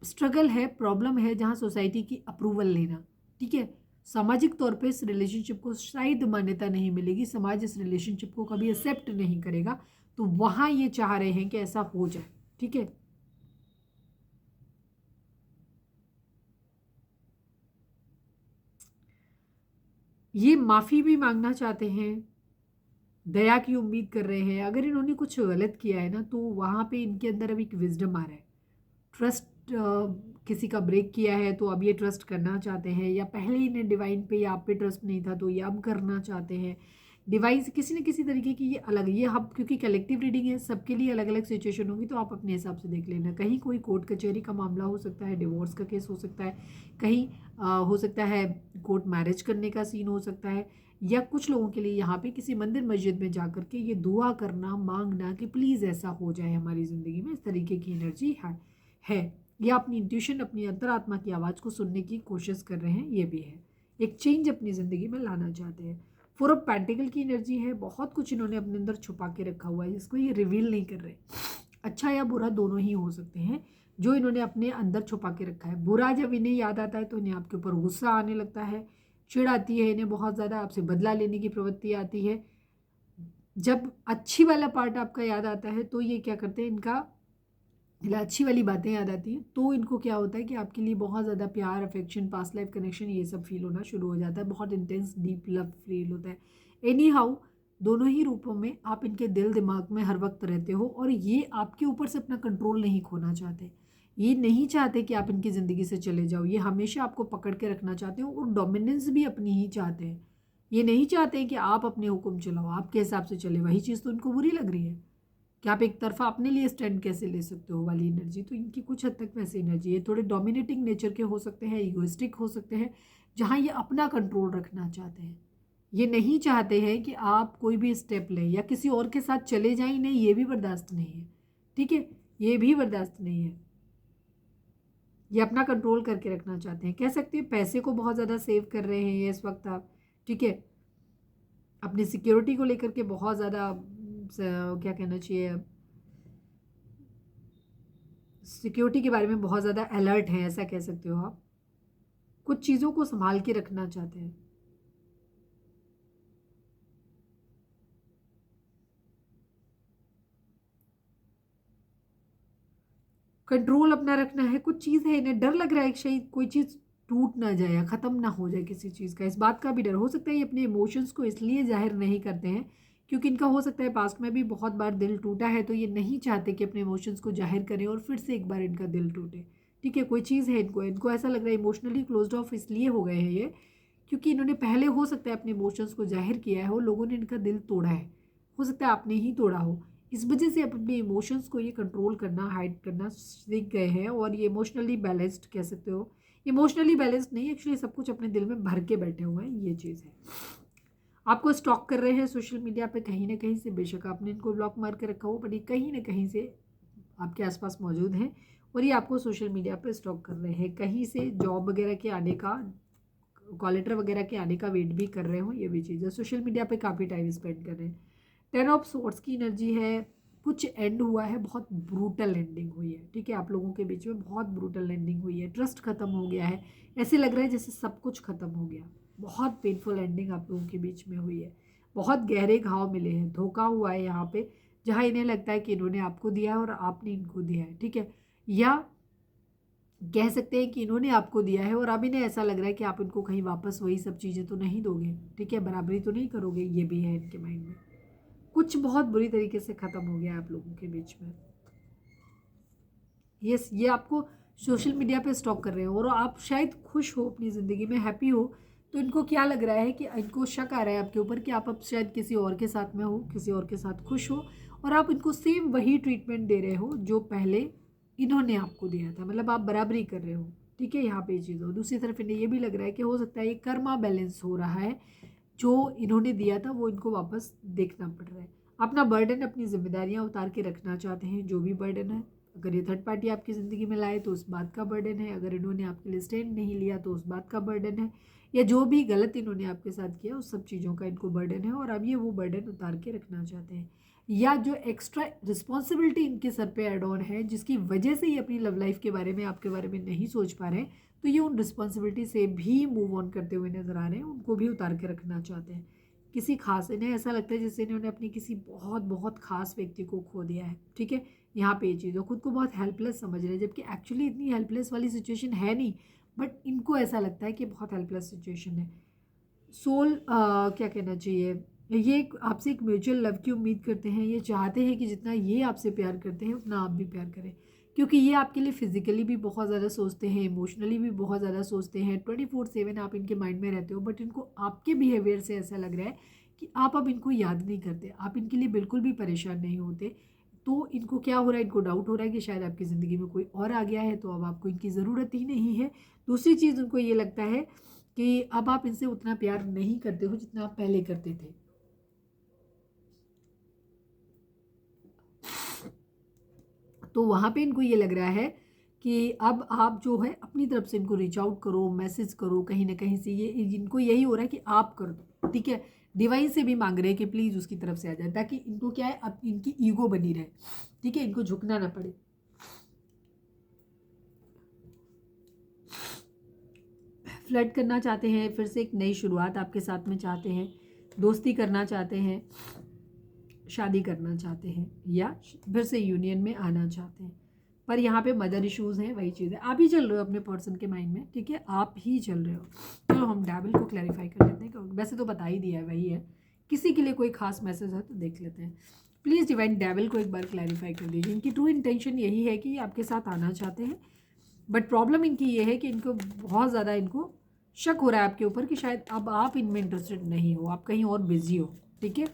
स्ट्रगल है, प्रॉब्लम है, जहाँ सोसाइटी की अप्रूवल लेना, ठीक है। सामाजिक तौर पे इस रिलेशनशिप को शायद मान्यता नहीं मिलेगी, समाज इस रिलेशनशिप को कभी एक्सेप्ट नहीं करेगा, तो वहाँ ये चाह रहे हैं कि ऐसा हो जाए, ठीक है। ये माफ़ी भी मांगना चाहते हैं, दया की उम्मीद कर रहे हैं, अगर इन्होंने कुछ गलत किया है ना तो वहाँ पे इनके अंदर अभी एक विजडम आ रहा है। ट्रस्ट किसी का ब्रेक किया है तो अब ये ट्रस्ट करना चाहते हैं, या पहले इन्हें डिवाइन पे या आप पे ट्रस्ट नहीं था तो ये अब करना चाहते हैं। डिवाइन से किसी न किसी तरीके की ये अलग, ये हम क्योंकि कलेक्टिव रीडिंग है, सबके लिए अलग अलग सिचुएशन होगी, तो आप अपने हिसाब से देख लेना। कहीं कोई कोर्ट कचहरी का मामला हो सकता है, डिवोर्स का केस हो सकता है, कहीं हो सकता है कोर्ट मैरिज करने का सीन हो सकता है, या कुछ लोगों के लिए यहाँ पे किसी मंदिर मस्जिद में जा कर के ये दुआ करना, मांगना कि प्लीज़ ऐसा हो जाए हमारी ज़िंदगी में, इस तरीके की एनर्जी है। या अपनी इंट्यूशन, अपनी अंतरात्मा की आवाज़ को सुनने की कोशिश कर रहे हैं, ये भी है। एक चेंज अपनी ज़िंदगी में लाना चाहते हैं। 4 ऑफ पेंटिकल की एनर्जी है, बहुत कुछ इन्होंने अपने अंदर छुपा के रखा हुआ है जिसको ये रिवील नहीं कर रहे। अच्छा या बुरा दोनों ही हो सकते हैं जो इन्होंने अपने अंदर छुपा के रखा है। बुरा जब इन्हें याद आता है तो इन्हें आपके ऊपर गुस्सा आने लगता है, चिढ़ आती है इन्हें, बहुत ज़्यादा आपसे बदला लेने की प्रवृत्ति आती है। जब अच्छी वाला पार्ट आपका याद आता है तो ये क्या करते हैं, इनका अच्छी वाली बातें याद आती हैं तो इनको क्या होता है कि आपके लिए बहुत ज़्यादा प्यार, अफेक्शन, पास्ट लाइफ कनेक्शन, ये सब फील होना शुरू हो जाता है। बहुत इंटेंस डीप लव फील होता है। एनी हाउ, दोनों ही रूपों में आप इनके दिल दिमाग में हर वक्त रहते हो और ये आपके ऊपर से अपना कंट्रोल नहीं खोना चाहते। ये नहीं चाहते कि आप इनकी ज़िंदगी से चले जाओ। ये हमेशा आपको पकड़ के रखना चाहते हो और डोमिनेंस भी अपनी ही चाहते हैं। ये नहीं चाहते कि आप अपने हुक्म चलाओ, आपके हिसाब से चले। वही चीज़ तो इनको बुरी लग रही है कि आप एक तरफा अपने लिए स्टैंड कैसे ले सकते हो वाली एनर्जी। तो इनकी कुछ हद तक वैसी एनर्जी है। थोड़े डोमिनेटिंग नेचर के हो सकते हैं, इगोइस्टिक हो सकते हैं, जहाँ ये अपना कंट्रोल रखना चाहते हैं। ये नहीं चाहते हैं कि आप कोई भी स्टेप लें या किसी और के साथ चले जाएं, नहीं, ये भी बर्दाश्त नहीं है। ठीक है, ये भी बर्दाश्त नहीं है। ये अपना कंट्रोल करके रखना चाहते हैं। कह सकते हैं पैसे को बहुत ज़्यादा सेव कर रहे हैं ये इस वक्त आप। ठीक है, अपनी सिक्योरिटी को लेकर के बहुत ज़्यादा क्या कहना चाहिए, सिक्योरिटी के बारे में बहुत ज़्यादा अलर्ट हैं, ऐसा कह सकते हो आप। कुछ चीज़ों को संभाल के रखना चाहते हैं। कंट्रोल अपना रखना है। कुछ चीज़ है, इन्हें डर लग रहा है कि शायद कोई चीज़ टूट ना जाए या ख़त्म ना हो जाए किसी चीज़ का, इस बात का भी डर हो सकता है। ये अपने इमोशंस को इसलिए जाहिर नहीं करते हैं क्योंकि इनका हो सकता है पास्ट में भी बहुत बार दिल टूटा है, तो ये नहीं चाहते कि अपने इमोशंस को जाहिर करें और फिर से एक बार इनका दिल टूटे। ठीक है, कोई चीज़ है, इनको ऐसा लग रहा है इमोशनली क्लोज्ड ऑफ इसलिए हो गए हैं ये क्योंकि इन्होंने पहले हो सकता है अपने इमोशंस को जाहिर किया है और लोगों ने इनका दिल तोड़ा है। हो सकता है आपने ही तोड़ा हो। इस वजह से अपने इमोशंस को ये कंट्रोल करना, हाइड करना सीख गए हैं और ये इमोशनली बैलेंस्ड कह सकते हो। इमोशनली बैलेंस्ड नहीं, एक्चुअली सब कुछ अपने दिल में भर के बैठे हुए हैं, ये चीज़ है। आपको स्टॉक कर रहे हैं सोशल मीडिया पे कहीं ना कहीं से, बेशक आपने इनको ब्लॉक मार के रखा हो, बट ये कहीं ना कहीं से आपके आसपास मौजूद हैं और ये आपको सोशल मीडिया पे स्टॉक कर रहे हैं। कहीं से जॉब वगैरह के आने का, कॉल लेटर वगैरह के आने का वेट भी कर रहे हो, ये भी चीज़ है। सोशल मीडिया पे काफ़ी टाइम स्पेंड कर रहे हैं। 10 ऑफ सोर्ड्स की एनर्जी है। कुछ एंड हुआ है, बहुत ब्रूटल एंडिंग हुई है। ठीक है, आप लोगों के बीच में बहुत ब्रूटल एंडिंग हुई है। ट्रस्ट खत्म हो गया है, ऐसे लग रहा है जैसे सब कुछ खत्म हो गया। बहुत पेनफुल एंडिंग आप लोगों के बीच में हुई है। बहुत गहरे घाव मिले हैं, धोखा हुआ है यहाँ पे, जहाँ इन्हें लगता है कि इन्होंने आपको दिया है और आपने इनको दिया है। ठीक है, या कह सकते हैं कि इन्होंने आपको दिया है और अब इन्हें ऐसा लग रहा है कि आप इनको कहीं वापस वही सब चीज़ें तो नहीं दोगे। ठीक है, बराबरी तो नहीं करोगे, ये भी है इनके माइंड में। कुछ बहुत बुरी तरीके से ख़त्म हो गया आप लोगों के बीच में। ये आपको सोशल मीडिया पे स्टॉक कर रहे हो और आप शायद खुश हो अपनी ज़िंदगी में, हैप्पी हो, तो इनको क्या लग रहा है कि इनको शक आ रहा है आपके ऊपर कि आप अब शायद किसी और के साथ में हो, किसी और के साथ खुश हो और आप इनको सेम वही ट्रीटमेंट दे रहे हो जो पहले इन्होंने आपको दिया था। मतलब आप बराबरी कर रहे हो। ठीक है, यहाँ पे ये चीज़ हो। दूसरी तरफ इन्हें ये भी लग रहा है कि हो सकता है ये कर्मा बैलेंस हो रहा है, जो इन्होंने दिया था वो इनको वापस देखना पड़ रहा है। अपना बर्डन, अपनी जिम्मेदारियां उतार के रखना चाहते हैं, जो भी बर्डन है। अगर ये थर्ड पार्टी आपकी ज़िंदगी में लाए तो उस बात का बर्डन है, अगर इन्होंने आपके लिए स्टैंड नहीं लिया तो उस बात का बर्डन है, या जो भी गलत इन्होंने आपके साथ किया उस सब चीज़ों का इनको बर्डन है और अब ये वो बर्डन उतार के रखना चाहते हैं। या जो एक्स्ट्रा रिस्पॉन्सिबिलिटी इनके सर पे एड ऑन है जिसकी वजह से ये अपनी लव लाइफ के बारे में, आपके बारे में नहीं सोच पा रहे हैं, तो ये उन रिस्पॉन्सिबिलिटी से भी मूव ऑन करते हुए नजर आ रहे हैं, उनको भी उतार के रखना चाहते हैं। किसी खास, इन्हें ऐसा लगता है जैसे इन्होंने अपनी किसी बहुत बहुत खास व्यक्ति को खो दिया है। ठीक है, यहाँ पे ये चीज़ हो, खुद को बहुत हेल्पलेस समझ रहे हैं, जबकि एक्चुअली इतनी हेल्पलेस वाली सिचुएशन है नहीं, बट इनको ऐसा लगता है कि बहुत हेल्पलेस सिचुएशन है। सोल क्या कहना चाहिए, ये आपसे एक म्यूचुअल लव की उम्मीद करते हैं। ये चाहते हैं कि जितना ये आपसे प्यार करते हैं उतना आप भी प्यार करें, क्योंकि ये आपके लिए फिजिकली भी बहुत ज़्यादा सोचते हैं, इमोशनली भी बहुत ज़्यादा सोचते हैं। 24/7 आप इनके माइंड में रहते हो, बट इनको आपके बिहेवियर से ऐसा लग रहा है कि आप अब इनको याद नहीं करते, आप इनके लिए बिल्कुल भी परेशान नहीं होते। तो इनको क्या हो रहा है, इनको डाउट हो रहा है कि शायद आपकी ज़िंदगी में कोई और आ गया है, तो अब आपको इनकी ज़रूरत ही नहीं है। दूसरी चीज़ उनको ये लगता है कि अब आप इनसे उतना प्यार नहीं करते हो जितना आप पहले करते थे। तो वहाँ पे इनको ये लग रहा है कि अब आप जो है अपनी तरफ से इनको रीच आउट करो, मैसेज करो, कहीं ना कहीं से ये इनको यही हो रहा है कि आप कर दो, ठीक है। डिवाइन से भी मांग रहे हैं कि प्लीज़ उसकी तरफ से आ जाए, ताकि इनको क्या है, अब इनकी ईगो बनी रहे, ठीक है, इनको झुकना ना पड़े। फ्लर्ट करना चाहते हैं, फिर से एक नई शुरुआत आपके साथ में चाहते हैं, दोस्ती करना चाहते हैं, शादी करना चाहते हैं, या फिर से यूनियन में आना चाहते हैं। पर यहाँ पे मदर इश्यूज़ हैं, वही चीज़ है, आप ही चल रहे हो अपने पर्सन के माइंड में, ठीक है, आप ही चल रहे हो। चलो हम डेविल को क्लैरिफाई कर लेते हैं, वैसे तो बता ही दिया है, वही है। किसी के लिए कोई खास मैसेज है तो देख लेते हैं। प्लीज़ डिवाइन डेविल को एक बार क्लैरिफाई कर दीजिए। इनकी ट्रू इंटेंशन यही है कि आपके साथ आना चाहते हैं, बट प्रॉब्लम इनकी ये है कि इनको बहुत ज़्यादा इनको शक हो रहा है आपके ऊपर कि शायद अब आप इनमें इंटरेस्टेड नहीं हो, आप कहीं और बिजी हो, ठीक है।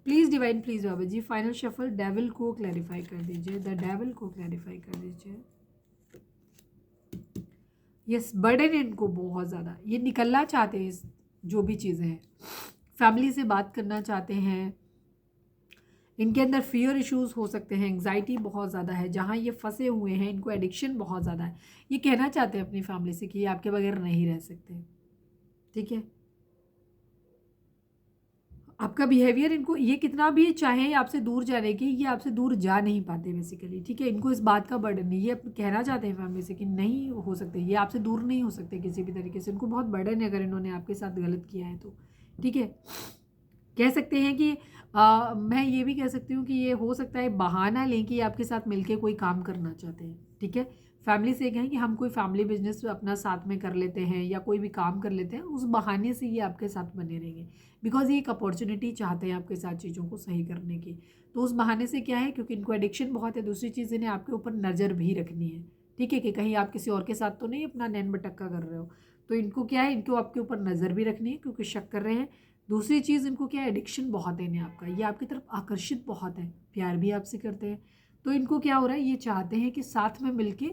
Please divine, please Baba ji, final shuffle devil को क्लैरिफाई कर दीजिए, द डेविल को क्लैरिफाई कर दीजिए। यस, बर्डन है इनको बहुत ज़्यादा, ये निकलना चाहते हैं इस जो भी चीज़ें हैं, फैमिली से बात करना चाहते हैं, इनके अंदर फियर इश्यूज हो सकते हैं, एंग्जाइटी बहुत ज़्यादा है, जहाँ ये फंसे हुए हैं इनको एडिक्शन बहुत ज़्यादा है। ये कहना चाहते हैं अपनी फैमिली से कि ये आपके बगैर नहीं रह सकते, ठीक है। आपका बिहेवियर इनको, ये कितना भी चाहे आपसे दूर जाने की, ये आपसे दूर जा नहीं पाते बेसिकली, ठीक है। इनको इस बात का बर्डन नहीं, ये कहना चाहते हैं फैमिली से कि नहीं हो सकते, ये आपसे दूर नहीं हो सकते किसी भी तरीके से। इनको बहुत बर्डन है अगर इन्होंने आपके साथ गलत किया है तो, ठीक है। कह सकते हैं कि मैं ये भी कह सकती हूँ कि ये हो सकता है बहाना लें कि आपके साथ मिलके कोई काम करना चाहते हैं, ठीक है। फैमिली से कहें कि हम कोई फैमिली बिजनेस अपना साथ में कर लेते हैं या कोई भी काम कर लेते हैं, उस बहाने से ये आपके साथ बने रहेंगे, बिकॉज ये एक अपॉर्चुनिटी चाहते हैं आपके साथ चीज़ों को सही करने की। तो उस बहाने से क्या है, क्योंकि इनको एडिक्शन बहुत है, दूसरी चीज़ इन्हें आपके ऊपर नज़र भी रखनी है, ठीक है, कि कहीं आप किसी और के साथ तो नहीं अपना नैन बटक्का कर रहे हो। तो इनको क्या है, इनको आपके ऊपर नज़र भी रखनी है क्योंकि शक कर रहे हैं। दूसरी चीज़, इनको क्या है, एडिक्शन बहुत है इन्हें आपका, ये आपकी तरफ आकर्षित बहुत है, प्यार भी आपसे करते हैं। तो इनको क्या हो रहा है, ये चाहते हैं कि साथ में मिलके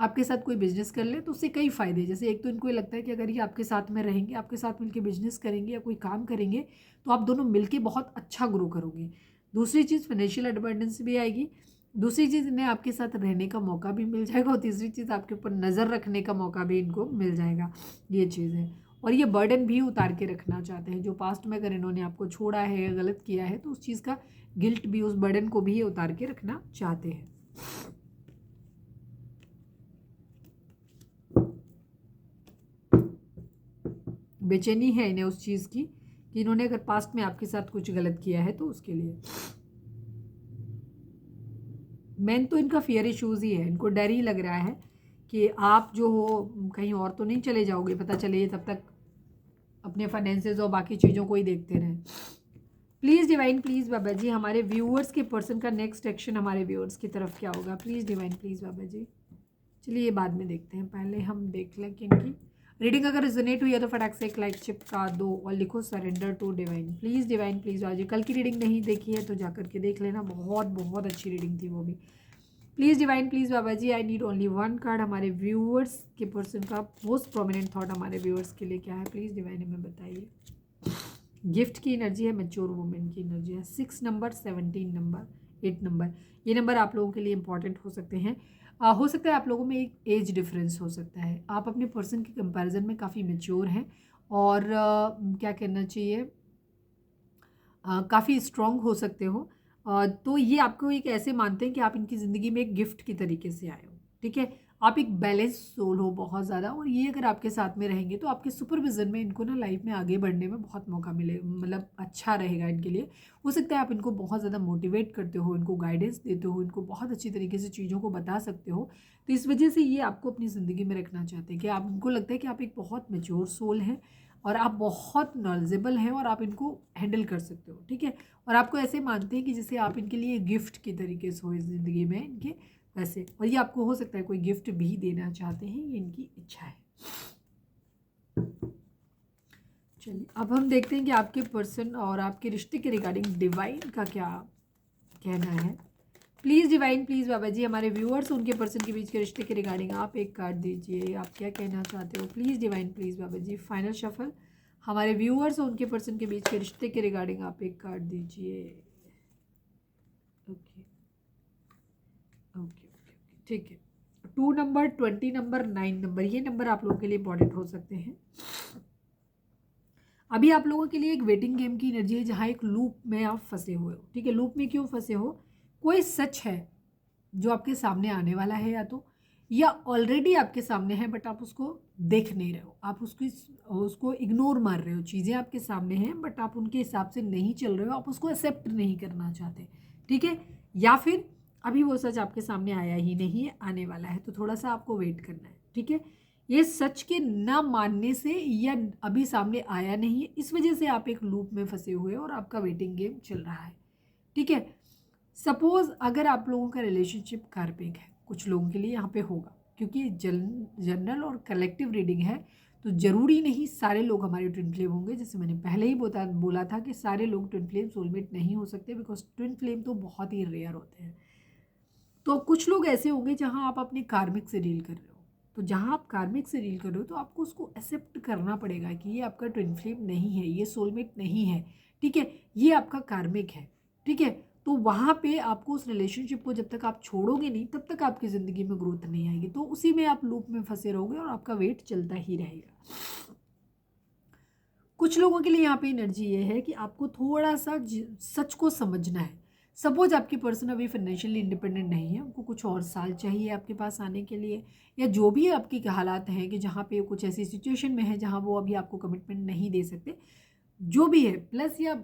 आपके साथ कोई बिजनेस कर ले, तो उससे कई फ़ायदे, जैसे एक तो इनको ये लगता है कि अगर ये आपके साथ में रहेंगे, आपके साथ मिलके बिजनेस करेंगे या कोई काम करेंगे, तो आप दोनों मिलके बहुत अच्छा ग्रो करोगे। दूसरी चीज़, फाइनेंशियल एडवांटेज भी आएगी। दूसरी चीज़, इन्हें आपके साथ रहने का मौका भी मिल जाएगा, और तीसरी चीज़, आपके ऊपर नज़र रखने का मौका भी इनको मिल जाएगा। ये चीज़ है। और ये बर्डन भी उतार के रखना चाहते हैं, जो पास्ट में अगर इन्होंने आपको छोड़ा है या गलत किया है, तो उस चीज़ का गिल्ट भी, उस बर्डन को भी ये उतार के रखना चाहते हैं। बेचैनी है इन्हें उस चीज़ की कि इन्होंने अगर पास्ट में आपके साथ कुछ गलत किया है तो उसके लिए। मेन तो इनका फियर इश्यूज़ ही है, इनको डर ही लग रहा है कि आप जो हो कहीं और तो नहीं चले जाओगे, पता चले ये तब तक अपने फाइनेंसेस और बाकी चीज़ों को ही देखते रहें। प्लीज़ डिवाइन, प्लीज़ बाबा जी, हमारे व्यूअर्स के पर्सन का नेक्स्ट एक्शन हमारे व्यूअर्स की तरफ क्या होगा। प्लीज़ डिवाइन, प्लीज़ बाबा जी। चलिए ये बाद में देखते हैं, पहले हम देख लें कि इनकी रीडिंग अगर रिजोनेट हुई है तो फटाक से एक लाइक चिपका दो और लिखो surrender to divine. Please divine, please बाबा जी। कल की रीडिंग नहीं देखी है तो जा करके देख लेना, बहुत बहुत अच्छी रीडिंग थी वो भी। Please divine, please Baba ji, I need only one card. हमारे व्यूअर्स के पर्सन का मोस्ट प्रोमिनेंट थॉट हमारे व्यूअर्स के लिए क्या है, प्लीज़ डिवाइन हमें बताइए। गिफ्ट की एनर्जी है, मैच्योर वुमेन की एनर्जी है, 6 नंबर, 17 नंबर, 8 नंबर, ये नंबर आप लोगों के लिए इंपॉर्टेंट हो सकते हैं। हो सकता है आप लोगों में एक एज डिफरेंस हो सकता है, आप अपने पर्सन के कंपैरिजन में काफ़ी मैच्योर हैं और क्या कहना चाहिए, काफ़ी स्ट्रॉन्ग हो सकते हो। तो ये आपको एक ऐसे मानते हैं कि आप इनकी ज़िंदगी में एक गिफ्ट की तरीके से आए हो, ठीक है। आप एक बैलेंस सोल हो बहुत ज़्यादा, और ये अगर आपके साथ में रहेंगे तो आपके सुपरविज़न में इनको ना लाइफ में आगे बढ़ने में बहुत मौका मिले, मतलब अच्छा रहेगा इनके लिए। हो सकता है आप इनको बहुत ज़्यादा मोटिवेट करते हो, इनको गाइडेंस देते हो, इनको बहुत अच्छी तरीके से चीज़ों को बता सकते हो। तो इस वजह से ये आपको अपनी ज़िंदगी में रखना चाहते हैं कि आप, उनको लगता है कि आप एक बहुत मैच्योर सोल हैं और आप बहुत नॉलेजेबल हैं और आप इनको हैंडल कर सकते हो, ठीक है। और आपको ऐसे मानते हैं कि जैसे आप इनके लिए गिफ्ट की तरीके से हो इस ज़िंदगी में इनके वैसे, और ये आपको हो सकता है कोई गिफ्ट भी देना चाहते हैं, ये इनकी इच्छा है। चलिए अब हम देखते हैं कि आपके पर्सन और आपके रिश्ते के रिगार्डिंग डिवाइन का क्या कहना है। प्लीज़ डिवाइन प्लीज़ बाबा जी हमारे व्यूअर्स उनके पर्सन के बीच के रिश्ते के रिगार्डिंग आप एक कार्ड दीजिए, आप क्या कहना चाहते हो। Please divine please Baba ji final shuffle हमारे व्यूअर्स और उनके पर्सन के बीच के रिश्ते के रिगार्डिंग आप एक कार्ड दीजिए। ओके ओके ओके ठीक है। 2 नंबर, 20 नंबर, 9 नंबर, ये नंबर आप लोगों के लिए इंपॉर्टेंट हो सकते हैं। अभी आप लोगों के लिए एक वेटिंग गेम की एनर्जी है जहाँ एक लूप में आप फंसे हुए हो। ठीक है, लूप में क्यों फंसे हो, कोई सच है जो आपके सामने आने वाला है या ऑलरेडी आपके सामने है बट आप उसको देख नहीं रहे हो, आप उसको इग्नोर मार रहे हो। चीज़ें आपके सामने हैं बट आप उनके हिसाब से नहीं चल रहे हो, आप उसको एक्सेप्ट नहीं करना चाहते। ठीक है, या फिर अभी वो सच आपके सामने आया ही नहीं है, आने वाला है, तो थोड़ा सा आपको वेट करना है। ठीक है, ये सच के ना मानने से या अभी सामने आया नहीं है, इस वजह से आप एक लूप में फंसे हुए हो और आपका वेटिंग गेम चल रहा है। ठीक है, सपोज अगर आप लोगों का रिलेशनशिप कार्मिक है, कुछ लोगों के लिए यहाँ पे होगा, क्योंकि जनरल और कलेक्टिव रीडिंग है, तो ज़रूरी नहीं सारे लोग हमारे ट्विन फ्लेम होंगे। जैसे मैंने पहले ही बोला था कि सारे लोग ट्विन फ्लेम सोलमेट नहीं हो सकते, बिकॉज ट्विन फ्लेम तो बहुत ही रेयर होते हैं। तो कुछ लोग ऐसे होंगे जहाँ आप अपने कार्मिक से डील कर रहे हो, तो जहाँ आप कार्मिक से डील कर रहे हो तो आपको उसको एक्सेप्ट करना पड़ेगा कि ये आपका ट्विन फ्लेम नहीं है, ये सोलमेट नहीं है। ठीक है, ये आपका कार्मिक है। ठीक है, तो वहाँ पे आपको उस रिलेशनशिप को जब तक आप छोड़ोगे नहीं तब तक आपकी ज़िंदगी में ग्रोथ नहीं आएगी, तो उसी में आप लूप में फंसे रहोगे और आपका वेट चलता ही रहेगा। कुछ लोगों के लिए यहाँ पे एनर्जी ये है कि आपको थोड़ा सा सच को समझना है। सपोज आपकी पर्सन अभी फाइनेंशियली इंडिपेंडेंट नहीं है, उनको कुछ और साल चाहिए आपके पास आने के लिए, या जो भी आपकी हालात हैं कि जहाँ पे कुछ ऐसी सिचुएशन में है जहाँ वो अभी आपको कमिटमेंट नहीं दे सकते, जो भी है प्लस या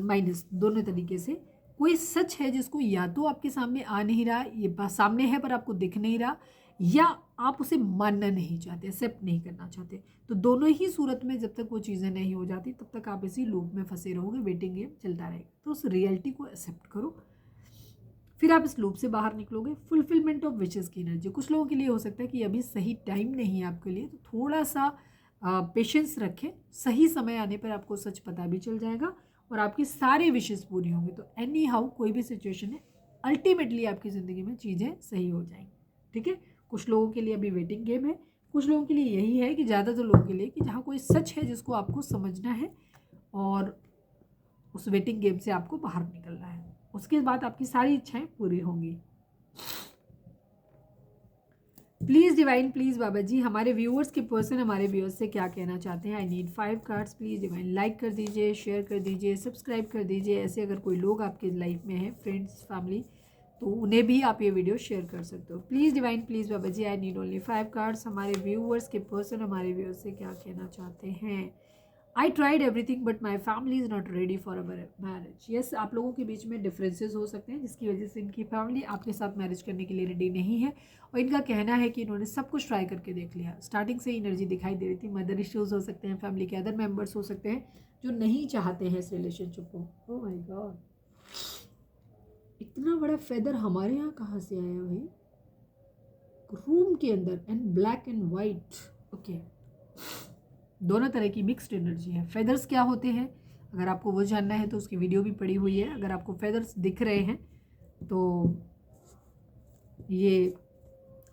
माइनस दोनों तरीके से, कोई सच है जिसको या तो आपके सामने आ नहीं रहा, ये सामने है पर आपको दिख नहीं रहा, या आप उसे मानना नहीं चाहते, एक्सेप्ट नहीं करना चाहते। तो दोनों ही सूरत में जब तक वो चीज़ें नहीं हो जाती तब तक आप इसी लूप में फंसे रहोगे, वेटिंग गेम चलता रहेगा। तो उस रियलिटी को एक्सेप्ट करो, फिर आप इस लूप से बाहर निकलोगे। फुलफिलमेंट ऑफ विशेस की एनर्जी कुछ लोगों के लिए हो सकता है कि अभी सही टाइम नहीं है आपके लिए, तो थोड़ा सा पेशेंस रखें, सही समय आने पर आपको सच पता भी चल जाएगा और आपकी सारी विशेस पूरी होंगी। तो एनी हाउ कोई भी सिचुएशन है, अल्टीमेटली आपकी ज़िंदगी में चीज़ें सही हो जाएंगी। ठीक है, कुछ लोगों के लिए अभी वेटिंग गेम है, कुछ लोगों के लिए यही है कि ज़्यादातर लोगों के लिए कि जहाँ कोई सच है जिसको आपको समझना है और उस वेटिंग गेम से आपको बाहर निकलना है, उसके बाद आपकी सारी इच्छाएं पूरी होंगी। प्लीज़ डिवाइन प्लीज़ बाबा जी हमारे व्यूअर्स के पर्सन हमारे व्यूअर्स से क्या कहना चाहते हैं। I need 5 cards. Please divine like कर दीजिए, शेयर कर दीजिए, सब्सक्राइब कर दीजिए। ऐसे अगर कोई लोग आपके लाइफ में हैं, फ्रेंड्स, फैमिली, तो उन्हें भी आप ये वीडियो शेयर कर सकते हो। Please divine please Baba ji I need only 5 cards. हमारे व्यूअर्स के पर्सन हमारे व्यूअर्स से क्या कहना चाहते हैं। I tried everything but my family is not ready for our marriage. Yes, आप लोगों के बीच में डिफरेंसेस हो सकते हैं जिसकी वजह से इनकी फैमिली आपके साथ मैरिज करने के लिए रेडी नहीं है, और इनका कहना है कि इन्होंने सब कुछ ट्राई करके देख लिया। स्टार्टिंग से एनर्जी दिखाई दे रही थी। मदर इश्यूज़ हो सकते हैं, फैमिली के अदर मेम्बर्स हो सकते हैं जो नहीं चाहते हैं इस रिलेशनशिप को। ओह माय गॉड, इतना बड़ा फेदर हमारे यहाँ कहाँ से आया भाई, रूम के अंदर, and black and white. Okay, दोनों तरह की मिक्स्ड एनर्जी है। फेदर्स क्या होते हैं, अगर आपको वो जानना है तो उसकी वीडियो भी पड़ी हुई है। अगर आपको फेदर्स दिख रहे हैं तो ये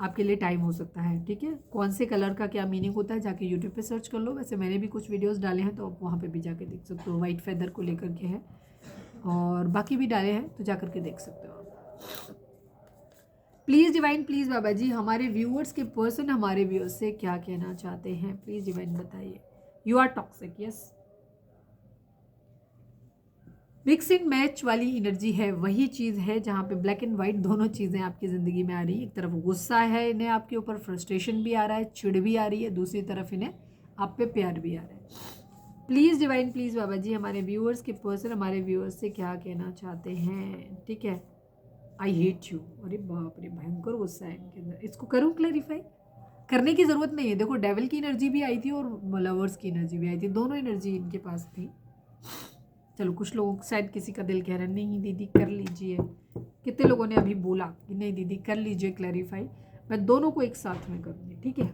आपके लिए टाइम हो सकता है। ठीक है, कौन से कलर का क्या मीनिंग होता है जाके यूट्यूब पे सर्च कर लो। वैसे मैंने भी कुछ वीडियोस डाले हैं तो आप वहाँ पे भी जाके देख सकते हो। वाइट फेदर को लेकर के है और बाकी भी डाले हैं तो जा करके देख सकते हो। प्लीज़ डिवाइन प्लीज़ बाबा जी हमारे व्यूअर्स के पर्सन हमारे व्यूअर्स से क्या कहना चाहते हैं। प्लीज़ डिवाइन बताइए। You are toxic, yes. Mix and match वाली एनर्जी है, वही चीज़ है जहाँ पे ब्लैक एंड वाइट दोनों चीज़ें आपकी ज़िंदगी में आ रही है। एक तरफ गुस्सा है इन्हें आपके ऊपर, फ्रस्ट्रेशन भी आ रहा है, चिढ़ भी आ रही है, दूसरी तरफ इन्हें आप पे प्यार भी आ रहा है। प्लीज़ डिवाइन प्लीज़ बाबा जी हमारे व्यूअर्स के पर्सन हमारे व्यूअर्स से क्या कहना चाहते हैं। ठीक है, आई हेट यू। अरे बाप रे, भयंकर गुस्सा है इनके अंदर। इसको करूँ क्लैरिफाई? करने की ज़रूरत नहीं है। देखो, डेविल की एनर्जी भी आई थी और लवर्स की एनर्जी भी आई थी, दोनों एनर्जी इनके पास थी। चलो, कुछ लोग शायद किसी का दिल कह रहा है नहीं दीदी कर लीजिए। कितने लोगों ने अभी बोला कि नहीं दीदी कर लीजिए क्लैरिफाई, मैं दोनों को एक साथ में करूँगी। ठीक है,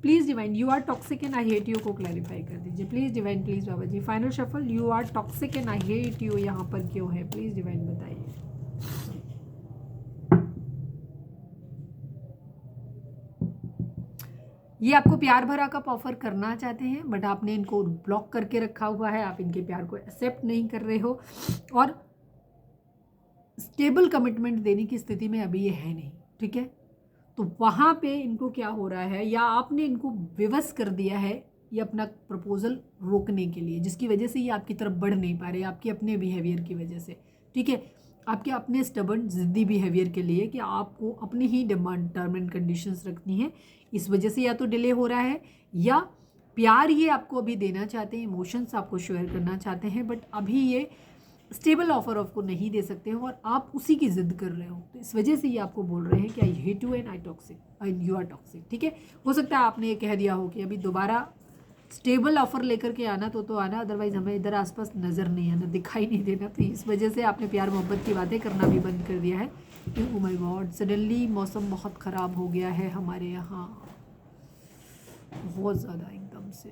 please divine you are toxic and I hate you को क्लैरिफाई कर दीजिए। Please divine please Baba ji final shuffle. You are toxic and I hate you यहाँ पर क्यों है, प्लीज़ डिवाइन बताइए। ये आपको प्यार भरा कप ऑफर करना चाहते हैं, बट आपने इनको ब्लॉक करके रखा हुआ है, आप इनके प्यार को एक्सेप्ट नहीं कर रहे हो और स्टेबल कमिटमेंट देने की स्थिति में अभी ये है नहीं, ठीक है। तो वहाँ पे इनको क्या हो रहा है, या आपने इनको विवश कर दिया है ये अपना प्रपोजल रोकने के लिए, जिसकी वजह से ये आपकी तरफ बढ़ नहीं पा रहे, आपके अपने बिहेवियर की वजह से, ठीक है, आपके अपने स्टबर्न जिद्दी बिहेवियर के लिए कि आपको अपनी ही डिमांड टर्म एंड कंडीशंस रखनी है। इस वजह से या तो डिले हो रहा है, या प्यार ये आपको अभी देना चाहते हैं, इमोशंस आपको शेयर करना चाहते हैं, बट अभी ये स्टेबल ऑफर आपको नहीं दे सकते हो और आप उसी की जिद कर रहे हो। तो इस वजह से ये आपको बोल रहे हैं कि I hate you and I toxic and you are toxic, ठीक है। हो सकता है आपने ये कह दिया हो कि अभी दोबारा स्टेबल ऑफर लेकर के आना तो आना, अदरवाइज हमें इधर आसपास नज़र नहीं आना, दिखाई नहीं देना। तो इस वजह से आपने प्यार मोहब्बत की बातें करना भी बंद कर दिया है कि ओ माय गॉड सडनली मौसम बहुत ख़राब हो गया है हमारे यहाँ, बहुत ज़्यादा एकदम से,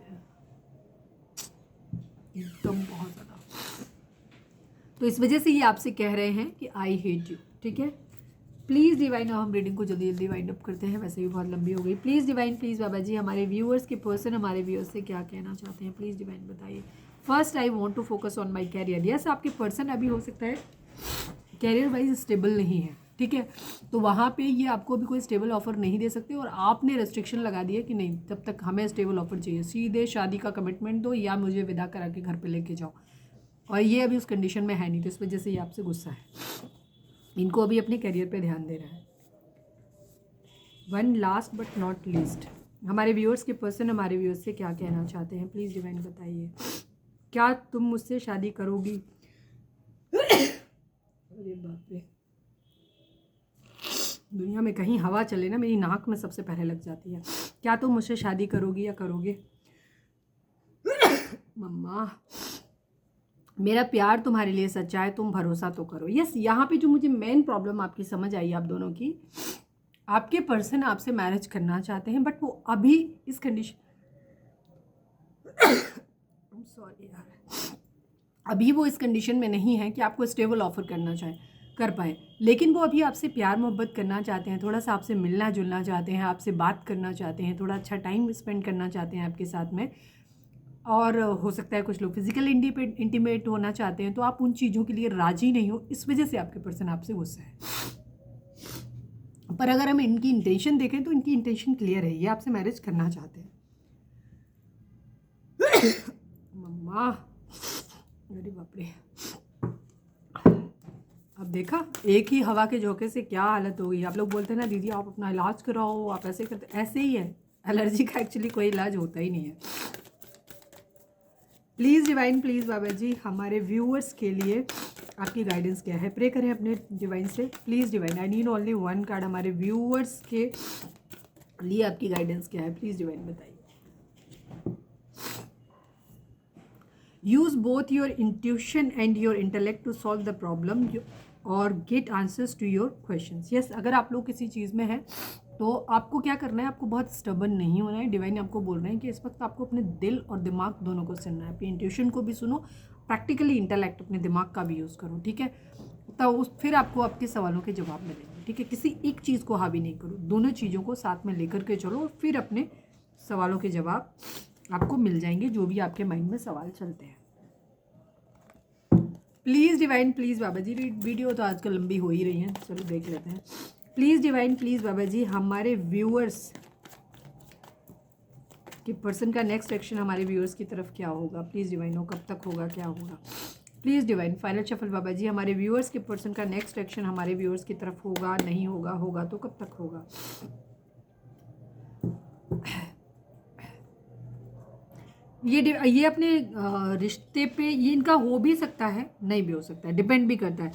एकदम बहुत ज़्यादा। तो इस वजह से ये आपसे कह रहे हैं कि आई हेट यू, ठीक है। प्लीज़ डिवाइन, अब हम रीडिंग को जल्दी जल्दी वाइंड अप करते हैं, वैसे भी बहुत लंबी हो गई। प्लीज़ डिवाइन, प्लीज़ बाबा जी, हमारे व्यूअर्स के पर्सन हमारे व्यूअर्स से क्या कहना चाहते हैं, प्लीज़ डिवाइन बताइए। First I want to focus on my career. Yes, आपके पर्सन अभी हो सकता है कैरियर वाइज स्टेबल नहीं है, ठीक है। तो वहाँ पे ये आपको भी कोई स्टेबल ऑफर नहीं दे सकते और आपने रेस्ट्रिक्शन लगा दिया कि नहीं, तब तक हमें स्टेबल ऑफर चाहिए, सीधे शादी का कमिटमेंट दो या मुझे विदा करा के घर पे लेके जाओ, और ये अभी उस कंडीशन में है नहीं। तो इस वजह से ये आपसे गुस्सा है, इनको अभी अपने करियर पे ध्यान देना है। One last but not least, हमारे व्यूअर्स के पर्सन हमारे व्यूअर्स से क्या कहना चाहते हैं, प्लीज़ डिवाइन बताइए। क्या तुम मुझसे शादी करोगी? अरे बाप रे, दुनिया में कहीं हवा चले ना मेरी नाक में सबसे पहले लग जाती है। क्या तुम मुझसे शादी करोगी या करोगे? मम्मा, मेरा प्यार तुम्हारे लिए सच्चा है, तुम भरोसा तो करो। यस, यहाँ पे जो मुझे मेन प्रॉब्लम आपकी समझ आई आप दोनों की, आपके पर्सन आपसे मैरिज करना चाहते हैं, बट वो अभी इस कंडीशन सॉरी यार, अभी वो इस कंडीशन में नहीं है कि आपको स्टेबल ऑफर करना कर पाए, लेकिन वो अभी आपसे प्यार मोहब्बत करना चाहते हैं, थोड़ा सा आपसे मिलना जुलना चाहते हैं, आपसे बात करना चाहते हैं, थोड़ा अच्छा टाइम स्पेंड करना चाहते हैं आपके साथ में, और हो सकता है कुछ लोग फिजिकल इंटीमेट होना चाहते हैं। तो आप उन चीज़ों के लिए राजी नहीं हो, इस वजह से आपके पर्सन आपसे गुस्सा है। पर अगर हम इनकी इंटेंशन देखें तो इनकी इंटेंशन क्लियर है, ये आपसे मैरिज करना चाहते हैं। मम्मा, अरे बाप रे, अब देखा एक ही हवा के झोंके से क्या हालत हो गई। आप लोग बोलते हैं ना दीदी आप अपना इलाज कराओ, आप ऐसे करते, ऐसे ही है। एलर्जी का एक्चुअली कोई इलाज होता ही नहीं है। प्लीज़ डिवाइन, प्लीज़ बाबा जी, हमारे व्यूअर्स के लिए आपकी गाइडेंस क्या है, प्रे करें अपने डिवाइन से। Please divine, I need only one card, हमारे व्यूअर्स के लिए आपकी गाइडेंस क्या है, प्लीज़ डिवाइन बताइए। Use both your intuition and your intellect to solve the problem और get answers to your questions. Yes, अगर आप लोग किसी चीज़ में हैं तो आपको क्या करना है, आपको बहुत स्टबर्न नहीं होना है। डिवाइन आपको बोल रहे हैं कि इस वक्त आपको अपने दिल और दिमाग दोनों को सुनना है, अपनी इंट्यूशन को भी सुनो, प्रैक्टिकली इंटेलेक्ट अपने दिमाग का भी यूज़ करो, ठीक है। तो फिर आपको आपके सवालों के जवाब मिलेंगे, ठीक है। किसी एक चीज़ को हावी नहीं करो, दोनों चीज़ों को साथ में लेकर के चलो, फिर अपने सवालों के जवाब आपको मिल जाएंगे, जो भी आपके माइंड में सवाल चलते हैं। Please divine, please Baba ji, video तो आजकल लंबी हो ही रही है, चलो देख लेते हैं। प्लीज़ डिवाइन, प्लीज़ बाबा जी, हमारे व्यूअर्स के पर्सन का नेक्स्ट एक्शन हमारे व्यूअर्स की तरफ क्या होगा, प्लीज़ डिवाइन, हो कब तक होगा, क्या होगा, प्लीज़ डिवाइन। फाइनल शफल बाबा जी, हमारे व्यूअर्स के पर्सन का नेक्स्ट एक्शन हमारे व्यूअर्स की तरफ होगा, नहीं होगा, होगा तो कब तक होगा। ये अपने रिश्ते पे, ये इनका हो भी सकता है, नहीं भी हो सकता है, डिपेंड भी करता है।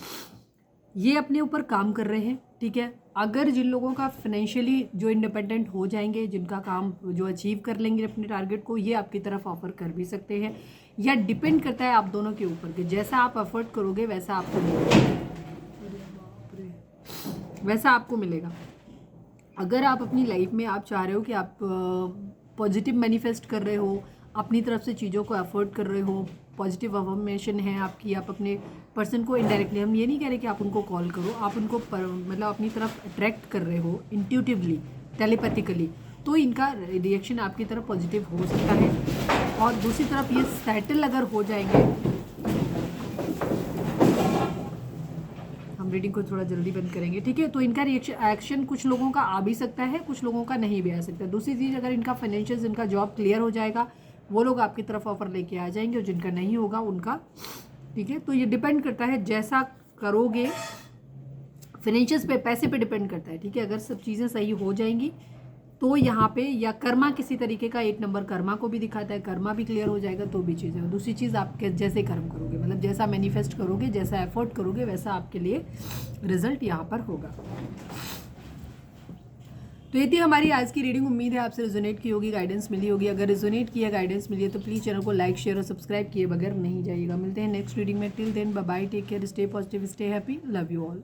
ये अपने ऊपर काम कर रहे हैं, ठीक है। अगर जिन लोगों का फाइनेंशियली जो इंडिपेंडेंट हो जाएंगे, जिनका काम जो अचीव कर लेंगे अपने टारगेट को, ये आपकी तरफ ऑफर कर भी सकते हैं, या डिपेंड करता है आप दोनों के ऊपर कि जैसा आप एफर्ट करोगे वैसा आपको मिलेगा, वैसा आपको मिलेगा। अगर आप अपनी लाइफ में आप चाह रहे हो कि आप पॉजिटिव मैनिफेस्ट कर रहे हो, अपनी तरफ से चीज़ों को एफर्ट कर रहे हो, पॉजिटिव अफर्मेशन है आपकी, आप अपने पर्सन को इनडायरेक्टली, हम ये नहीं कह रहे कि आप उनको कॉल करो, आप उनको मतलब अपनी तरफ अट्रैक्ट कर रहे हो इंट्यूटिवली, टेलीपैथिकली, तो इनका रिएक्शन आपकी तरफ पॉजिटिव हो सकता है। और दूसरी तरफ ये सेटल अगर हो जाएंगे, हम रीडिंग को थोड़ा जल्दी बंद करेंगे, ठीक है। तो इनका रिएक्शन एक्शन कुछ लोगों का आ भी सकता है, कुछ लोगों का नहीं भी आ सकता। दूसरी चीज़, अगर इनका फाइनेंशियल, इनका जॉब क्लियर हो जाएगा, वो लोग आपकी तरफ ऑफर लेके आ जाएंगे, और जिनका नहीं होगा उनका, ठीक है। तो ये डिपेंड करता है जैसा करोगे, फाइनेंशियल्स पे, पैसे पे डिपेंड करता है, ठीक है। अगर सब चीज़ें सही हो जाएंगी तो यहाँ पे, या कर्मा किसी तरीके का 8 नंबर कर्मा को भी दिखाता है, कर्मा भी क्लियर हो जाएगा तो भी चीज़ें। और दूसरी चीज़, आप जैसे कर्म करोगे, मतलब जैसा मैनिफेस्ट करोगे, जैसा एफर्ट करोगे, वैसा आपके लिए रिजल्ट यहाँ पर होगा। तो ये थी हमारी आज की रीडिंग। उम्मीद है आपसे रिजोनेट की होगी, गाइडेंस मिली होगी। अगर रिजोनेट किया, गाइडेंस मिली है तो प्लीज़ चैनल को लाइक, शेयर और सब्सक्राइब किए बगैर नहीं जाइएगा। मिलते हैं नेक्स्ट रीडिंग में। Till then bye bye, take care, stay positive, stay happy, love you all.